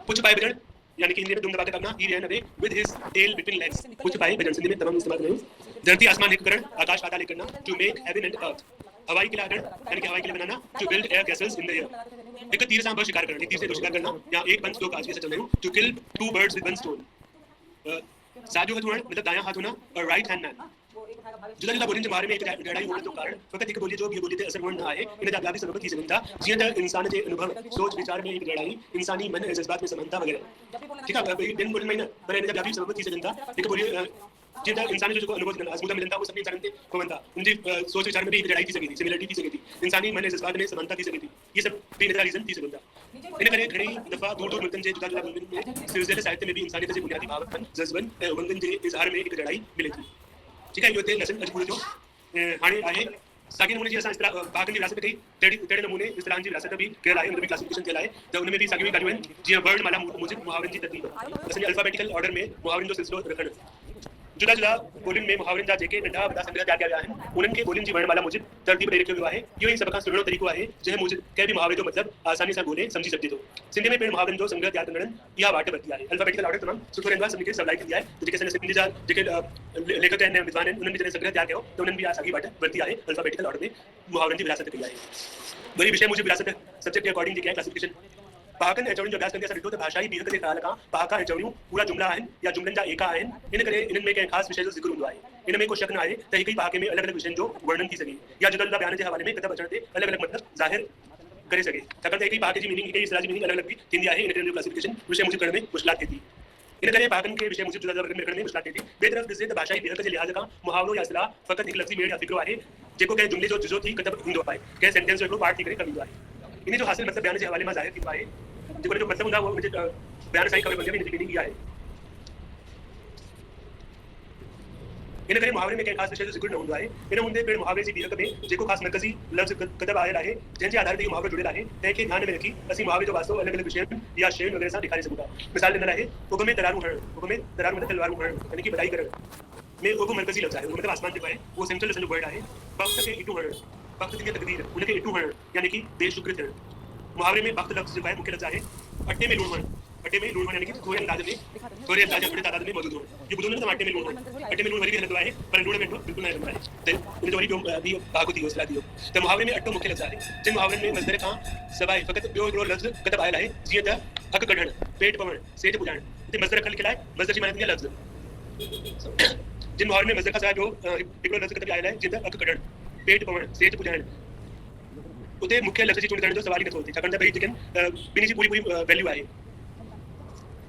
पुछ पाए बजण यानी कि हिंदी में दुम दबा के तकना। ही रहन अवे विद हिज टेल बिटवीन लेग्स। पुछ पाए बजण सिंधी में तमाम इस्तेमाल कयूं। धरती आसमान एक करण, आकाश पाताल एक करना। To make heaven and earth. हवाई किला गण यानी कि हवाई किला बनाना। To build air castles in the air. एक तीर से ब शिकार करना, एक तीर से दो शिकार करना। या एक पंच दो काज, ऐसे चलते हैं। To kill two birds with one stone. साजो हाथ होना मतलब दायां हाथ होना और राइट हैंड मैन। जुदा जुदा ॿोलियुनि जे बारे में हिकु ॾाढाई हुअण जो कारण फ़क़ति हिकु ॿोली जो ॿी ॿोली ते असर हुअण न आहे। इन जा ॿिया बि सबब थी सघनि था, जीअं त इंसान जे अनुभव, सोच वीचार में हिकु ॾाढाई, इंसानी मन ऐं जज़्बात में समानता वग़ैरह। ठीकु आहे, ॿियनि ॿोलियुनि में न, पर इन जा ॿिया बि सबब थी सघनि था। हिकु ॿोली जीअं त इंसान जो जेको अनुभव थियनि आज़मूदा मिलनि था उहे सभिनी इंसाननि ते पवनि था। उनजी सोच वीचार में बि हिकु ॾाढाई थी सघे थी, सिमिलरिटी थी सघे थी। इंसानी मन ऐं जज़्बात में समानता थी सघे थी। ये सभु बि इन जा रीज़न थी सघनि था। इन करे घणेई दफ़ा दूर दूर मुल्कनि जे जुदा जुदा ॿोलियुनि में सिलसिले साहित्य में बि इंसानियत जे बुनियादी भावनि, जज़्बनि ऐं उमंगनि जे इज़हार में हिकु ॾाढाई मिले थी। ठीकु आहे, इहो हिते लेसन अॼु पूरो थियो। हाणे आहे साॻे नमूने जी असां पहाकनि जी विरासत कई, तहिड़े नमूने इस्तिलाहनि जी विरासत बि कयल आहे। उन में क्लासिफिकेशन थियल आहे त उन में बि साॻियूं ई ॻाल्हियूं आहिनि। जीअं वर्णमाला मूजिबि मुहावरनि जी तरतीब, असांजे अल्फाबेटिकल ऑर्डर में मुहावरनि जो सिलसिलो रखणु। जुदा जुदा ॿोलियुनि में मुहावरनि जा जेके नंढा वॾा संग्रह तयार कया विया आहिनि उन्हनि खे ॿोलियुनि जी वर्णमाला मूजिबि तरतीब ॾेई रखियो वियो आहे। इहो ई सभ खां सुहिणो तरीक़ो आहे जंहिं मूजिबि कंहिं बि मुहावरे जो मतिलबु आसानी सां ॻोल्हे सम्झी सघिजे थो। सिंधी में पिणु मुहावरनि जो संग्रह तयार कंदड़नि इहा वाट वरिती आहे। अल्फाबेटिकल ऑर्डर तमामु सुठो रहंदो आहे, सभिनी खे सवलाई थींदी आहे। त जेके असांजे सिंधी जा जेके लेखक आहिनि ऐं विद्वान आहिनि उन्हनि बि जॾहिं संग्रह तयार कयो त उन्हनि बि इहा साॻी वाट वरिती आहे। अल्फाबेटिकल ऑर्डर में मुहावरनि जी विरासत कई आहे। वरी विषय मूजिबि विरासत सब्जेक्ट जे अकॉर्डिंग जेकी आहे क्लासिफिकेशन। पहाकनि ऐं चवणियुनि जो अभ्यास कंदे असां ॾिठो त भाषाई बीहक जे ख़्याल खां पहाका ऐं चवणियूं पूरा जुमिला आहिनि या जुमिलनि जा एका आहिनि। इन करे इन्हनि में कंहिं ख़ासि विषय जो ज़िक्र हूंदो आहे। इन में को शक न आहे त हिकु ई पहाके में अलॻि अलॻि विषयनि जो वर्णन थी सघे या जुदा जुदा बयान जे हवाले में किताब अचण ते अलॻि अलॻि मतिलबु ज़ाहिर करे सघे। छाकाणि त हिकु ई पहाके जी मीनिंग, हिकु ई इस्तिलाह जी मीनिंग अलॻि अलॻि बि थींदी आहे। इन करे क्लासिफिकेशन विषय मूजिबि करण में मुश्किलात थिए थी। इन करे पहाकनि खे विषय मूजिबि जुदा जुदा वर्गनि में रखण में मुश्किलात थिए थी। ॿिए तरफ़ ॾिसे त भाषाई बीहक जे लिहाज़ खां मुहावरो या इस्तिलाह फ़क़ति हिकु लफ़्ज़ी मेड़ या फ़िक्रो आहे जेको कंहिं जुमिले जो जुज़ो थी कतब ईंदो आहे, कंहिं सेंटेंस जो हिकिड़ो पार्ट थी करे कमु ईंदो आहे। इन्हें जो हासिल मतलब बयान जे हवाले मां ज़ाहिर थींदो आहे जेको जो मतलब हूंदा उहो मुंहिंजे बयान सां ई ख़बर पवंदी आहे हिनजी मीनिंग इहा आहे। इन करे मुहावरे में कंहिं ख़ासि विषय जो ज़िक्र न हूंदो आहे। इन हूंदे पिणु मुहावरे जी ॿीहक में जेको ख़ासि मर्कज़ी लफ़्ज़ कदब आयल आहे जंहिंजे आधार ते इहो मुहावरो जुड़ियल आहे तंहिंखे ध्यान में रखी असीं मुहावरे जो वास्तो अलॻि अलॻि विषयनि या शयुनि वग़ैरह सां ॾेखारे सघूं था। मिसाल ॾिनल आहे उग में दरारूं हणणु, उग में दरारूं मतलब तलवारूं हणणु यानी कि बधाई करणु में उग मर्कज़ी लफ़्ज़ आहे। उग मतलब आसमान जेको आहे उहो सेंट्रल असांजो वर्ड आहे। वक़्त खे इटू हणणु, वक़्त थींदी आहे तक़दीर, उनखे इटू हणणु यानी कि बेशुक्र थियणु। मुहावरे में वक़्त लफ़्ज़ जेको आहे मुख्य लफ़्ज़ आहे। अटे में लूणु हणणु, अटे में लूणु हणणु यानी कि थोड़े अंदाज़ में थोड़े तादाद में मौजूद हुअणु। ये ॿुधो न त अटे में लूणु हणणु, अटे में लूणु वरी बि हलंदो आहे पर लूण में बिल्कुल न हलंदो आहे। त इन जो वरी ॿियो भाॻु थी वियो इस्लाह थी वियो। त मुहावरे में अटो मुख्य लफ़्ज़ आहे। जिन मुहावरनि में मज़दर खां सवाइ फ़क़ति ॿियो हिकिड़ो लफ़्ज़ कदब आयल आहे जीअं त हक़ कढणु, पेट पवणु, सेठ पुॼाइणु। हिते मज़दर अखर लिखियलु आहे, मज़दर जी माना थींदी आहे लफ़्ज़। जिन मुहावरनि में मज़दर खां सवाइ ॿियो हिकिड़ो लफ़्ज़ कदब आयल आहे जीअं त हक़ कढणु, पेट पवणु, सेठ पुॼाइणु, उते मुख्य लफ़्ज़ जी चूंड करण जो सवाल ई नथो थिए छाकाणि त भई जेके ॿिन्ही जी पूरी वैल्यू आहे।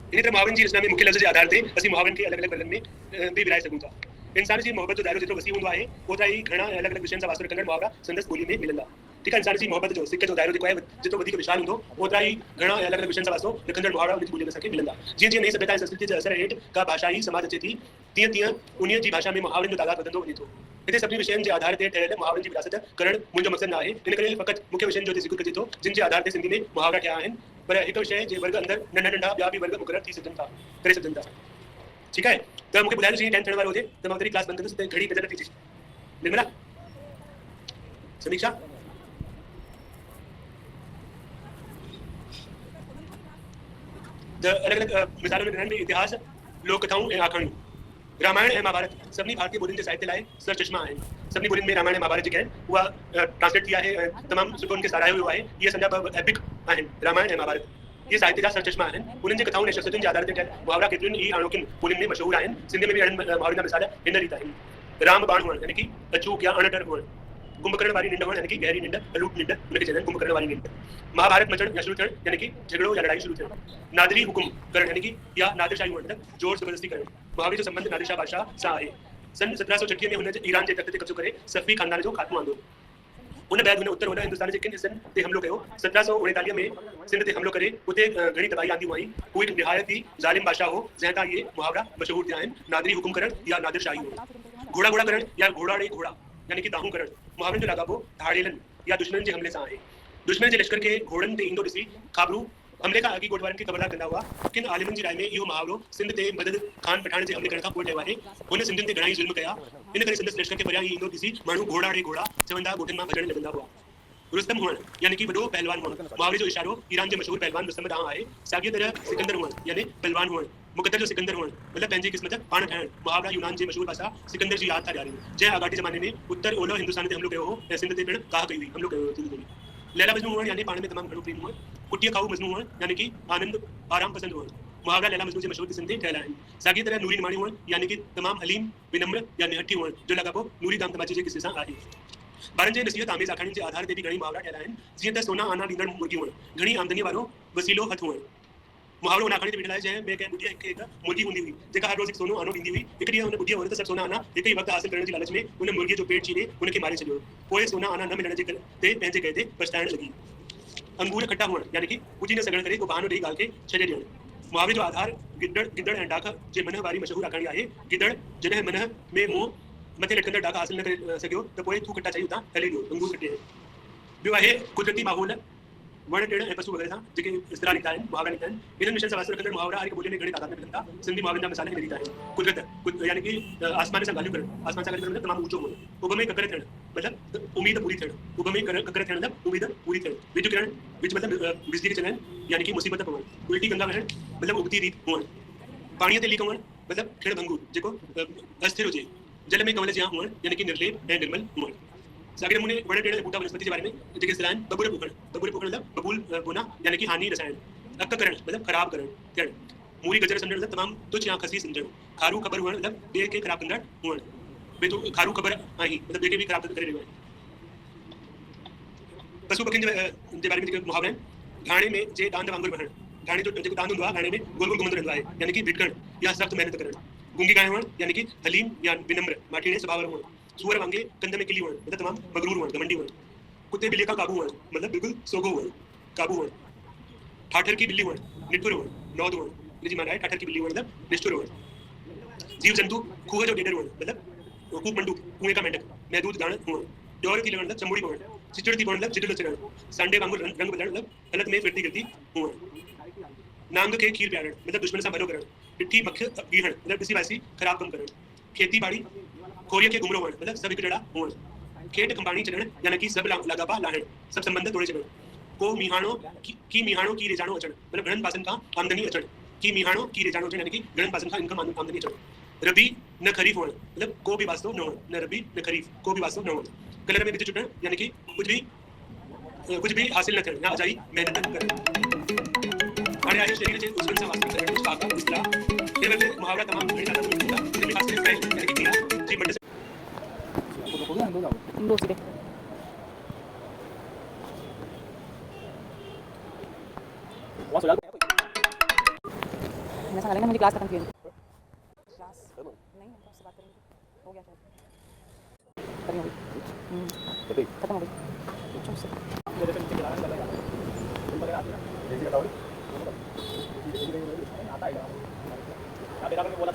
इन तरह मुहावरनि जी रचना में मुख्य लफ़्ज़ जे आधार ते असीं मुहावरनि खे अलॻि अलॻि वलनि में बि विराए सघूं था। इंसान जी मोहबत जो दायरो जेतिरो वसी हूंदो आहे ओतिरा ई घणा अलॻि अलॻि विषयनि सां वास्तो रखंदड़ मुहावरा संदसि ॿोली में मिलंदा। ठीकु आहे, इंसान जी मोहबत जो सिक जो दायरो जेको आहे जेतिरो वधीक विशाल हूंदो ओतिरा ई घणा अलॻि अलॻि विषयनि सां वास्तो रखंदड़ मुहावरा उनजी ॿोलीअ में असांखे मिलंदा। जीअं जीअं नई सभ्यता ऐं संस्कृति जे असर हेठि का भाषाई समाज अचे थी तीअं तीअं उन्हीअ जी भाषा में मुहावरनि जो तादाद वधंदो वञे थो। हिते सभिनी विषयनि जे आधार ते ठहियल मुहावरनि जी विरासत करणु मुंहिंजो मक़सदु न आहे। इन करे फ़क़ति मुख्य विषयनि जो ज़िक्र कजे थो जिन जे आधार ते सिंधी में मुहावरा ठहिया आहिनि, पर हिकु विषय जे वर्ग अंदरि नंढा नंढा ॿिया बि वर्ग मुक़ररु थी सघनि था, करे सघनि था। ठीकु आहे, त मूंखे ॿुधायो जीअं टाइम थियण वारो हुजे त मां वरी क्लास बंदि कंदुसि त घड़ी नज़र थी अचे। निर्मला, समीक्षा, त अलॻि अलॻि मिसालुनि में ॾिननि में इतिहास, लोक कथाऊं ऐं आखाणियूं। रामायण ऐं महाभारत सभिनी भारतीय ॿोलियुनि जे साहित्य लाइ सर चश्मा आहिनि। सभिनी ॿोलियुनि में रामायण ऐं महाभारत जेके आहिनि उहा ट्रांसलेट थी आहे ऐं तमामु सुठो उनखे साराहियो वियो आहे। इहे असांजा ॿ एपिक आहिनि, रामायण ऐं महाभारत। इहे साहित्य जा सर चश्मा आहिनि। उन्हनि जे कथाउनि ऐं शख़्सियतुनि जे आधार ते ठहियल मुहावरा केतिरियुनि ई अणोखियुनि ॿोलियुनि में मशहूरु आहिनि। सिंधी में बि अहिड़नि मुहावरनि जा मिसाल हिन रीति आहिनि। राम बाण हुअणु यानी कि अचूक या अणटर हुअणु, कुंभकर्ण वारी निंड हुअणु यानी कि गहरी निंड, अलूट निंड उनखे चवंदा आहिनि कुंभकर्ण वारी निंड। महाभारत मचणु या शुरू थियणु यानी कि झगड़ो या लड़ाई शुरू थियणु। नादरी हुकुम करणु यानी कि या नादिरशाही हुअणु मतलब जोर ज़बरदस्ती करणु। मुहावरे जो संबंध नादिरशाह बादशाह सां आहे। सन 1736 में हुन ईरान जे तख़्त ते कब्ज़ो करे सफ़वी ख़ानदान जो ख़ात्मो आंदो। उन बैदि हुन उत्तर ओलह हिंदुस्तान जे किन हिसनि ते हमिलो कयो। 1739 में सिंध ते हमिलो करे उते घणी तबाही आंदी हुई। कोई निहायत ई ज़ालिम बादशाह हो जंहिं तां इहे मुहावरा मशहूर थिया आहिनि। नादरी हुकुम करणु या नादिरशाही हुअणु। घोड़ा घोड़ा करणु या घोड़ाड़े घोड़ा यानी कि दाहूं करणु। मुहावरनि जो लाॻापो धाड़ेलनि या दुश्मन जे हमले सां आहे। दुश्मन जे लश्कर खे घोड़नि ते ईंदो ॾिसी खाबरू हमले खां अॻी ॻोठ वारनि खे ख़बरदार कंदा हुआ। किन आलिमनि जी राय में इहो मुहावरो सिंध ते मदद खान पठान जे हमले करण खां पोइ ठहियो आहे। हुन सिंधियुनि ते घणा ई ज़ुल्म कया। इन करे संदसि लश्कर खे परियां ई ईंदो ॾिसी माण्हू घोड़ा ॾे घोड़ा चवंदा ॻोठनि मां भॼण लॻंदा हुआ। रुस्तम हुअणु यानी कि वॾो पहलवान हुअणु। मुहावरे जो इशारो ईरान जे मशहूर पहलवान रुस्तम ॾांहुं आहे। साॻीअ तरह सिकंदर हुअणु यानी पहलवान हुअणु। मुक़द्दर जो सिकंदर हुअणु मतलब पंहिंजी क़िस्मत पाण ठाहिणु। मुहावरा यूनान जे मशहूर भाषा सिकंदर जी यादि था ॾियारीनि जंहिं आगाटी ज़माने में उत्तर ओलह हिंदुस्तान ते हमिलो कयो हो ऐं सिंध ते पिणु काह कई हुई, हमिलो कयो हो। लैला मजनू हुअणु यानी पाण में तमामु घणो प्रेम हुअणु। कुटीअ खाऊ मजनू हुअणु यानी कि आनंद आराम पसंद हुअणु। मुहावरा लैला मजनू जे मशहूर क़िस्म ते ठहियल आहिनि। साॻी तरह नूरी निमाणी हुअणु यानी कि तमामु हलीम, विनम्र या निहठी हुअणु जो लाॻापो नूरी दाम तमाचे जे किस्से सां आहे। ॿारनि जे नसीहत आमेज़ आखाणियुनि जे आधार ते बि घणी मुहावरा ठहियल आहिनि। जीअं त सोना आना ॾींदड़ मुर्गी हुअणु, घणी आमदनी वारो वसीलो हथ हुअणु। मुहावरो उन आखाणी ते ॿिठल आहे जंहिं में कंहिं ॿुढीअ खे हिकु मुर्गी हूंदी हुई जेका हर रोज़ हिकु सोनो आनो ॾींदी हुई। हिकु ॾींहुं हुन ॿुढीअ औरत सभु सोना आना हिकु ई वक़्तु हासिल करण जी लालच में हुन मुर्गीअ जो पेट चीरे हुनखे मारे छॾियो। पोइ सोना आना न मिलण जे करे पंहिंजे कए ते पछताइण लॻी। अंगूर खटा हुअणु यानी कि पुॼी न सघण करे को बहानो ॾेई ॻाल्हि खे छॾे ॾियणु। मुहावरे जो आधार गिदड़ ऐं डाख जे मन वारी मशहूर आखाणी आहे। गिदड़ जॾहिं मन में मुंहुं मथे लटकंदड़ डाख हासिल न करे सघियो त पोइ तूं खटा चई उतां हली ॾियो, अंगूर खटे। ॿियो आहे कुदरती माहौल, वण टिण ऐं पशु वग़ैरह सां जेके इस्तिरा निकिता आहिनि, मुहावरा निकिता आहिनि। इन्हनि विषयनि सां वास्तो रखंदड़ मुहावरा हर हिकु ॿोलीअ में घणे तादाद में मिलनि था। सिंधी मुहावरनि जा मिसाल हिन रीति आहिनि। कुदरत यानी कि आसमान सां ॻाल्हियूं करणु, आसमान सां ॻाल्हियूं करणु तमामु ऊचो हुअणु। उभ में ककर थियणु मतिलबु उमीद पूरी थियणु। उभ में ककर थियणु मतिलबु उमीद पूरी थियणु। विझ किरणु, विझ मतिलबु बिजली खे चवंदा आहिनि यानी कि मुसीबत पवणु। उल्टी गंगा वहणु मतिलबु उबती रीत हुअणु। पाणीअ ते लीक हुअणु मतिलबु खेड़ भंगूर जेको अस्थिर हुजे। जल में कमल जियां हुअणु यानी कि निर्लेप ऐं निर्मल हुअणु। साॻे नमूने वण टिण ऐं बूटा वनस्पति जे बारे में जेके इस्तिला आहिनि। बबूल पोखणु, बबूल पोखणु मतिलबु बबूल बोना यानी कि हानि रसायण। अक करणु मतिलबु ख़राबु करणु थियणु। मूरी गजर सम्झणु मतिलबु तमामु तुच्छ या खसी सम्झणु। खारू ख़बर हुअणु मतिलबु ॿिए खे ख़राबु कंदड़ हुअणु। भई तूं खारू ख़बर आहीं मतिलबु ॿिए खे बि ख़राबु करे रहियो आहे। पशु पखियुनि जे बारे में जेके मुहावरा आहिनि। घाणे में जे दांद वांगुरु वहणु, घाणे जो जेको दांद हूंदो आहे घाणे में गोल गोल घुमंदो रहंदो आहे यानी कि भिटकणु या सख़्तु महिनत करणु। गूंगी गांइ हुअणु यानी कि हलीम या विनम्र माठीणे स्वभाव वारो हुअणु। सूअर वांगुरु कंध में किली हुअणु मतिलबु तमामु मगरूर हुअणु, घमंडी हुअणु। कुते ॿिलीअ खां काबू हुअणु मतिलबु बिल्कुलु सोगो हुअणु। काबू वर्ण, ठाठर की बिल्ली वर्ण, निठुर वर्ण, नौद वर्ण, जी माना है ठाठर की बिल्ली वर्ण मतलब निष्ठुर वर्ण, जीव जंतु खूह जो डेडर वर्ण मतलब कूप मंडूक कुएं का मेंढक, मैदूत गाण वर्ण, डोर की वर्ण मतलब चमड़ी वर्ण, चिचड़ की वर्ण मतलब जिदल चरण, सांडे वांगुर रंग बदलण मतलब हलक में फिरती गिरती वर्ण, नांग के खीर प्यारण मतलब दुश्मन सा भलो करण, डिठी मक्ख गीहण मतलब किसी वासी खराब कम करण, खेती बाड़ी खोरिया के गुमरो वर्ण मतलब सब एक जड़ा वर्ण, खेत कंबाणी चरण यानी कि सब लगापा लाहण सब संबंध तोड़े चरण, को मिहाणो की मिहाणो की रेजाणो अचण मतलब गणन पासन का आमदनी अचण, की मिहाणो की रेजाणो अचण यानी कि गणन पासन का इनकम आमदनी अचण, रबी न खरीफ वर्ण मतलब को भी वास्तव न वर्ण, न रबी न खरीफ को भी वास्तव न वर्ण, कलर में विद्युत चुटण यानी कि कुछ भी हासिल न करें ना अजाई मेहनत न करें, आणि आहे शरीर से उसमें वास्तविक करण कुछ काका इस्ला हे वगैरे मुहावरा तमाम घणी ज्यादा होता इनमें खास करके यानी कि क्रिया जी मंडल दो सीधे मैं संभालेंगे मुझे क्लास खत्म की क्लास नहीं हम आपसे बात करेंगे हो गया शायद खत्म हो गई खत्म हो गई चुप से बोला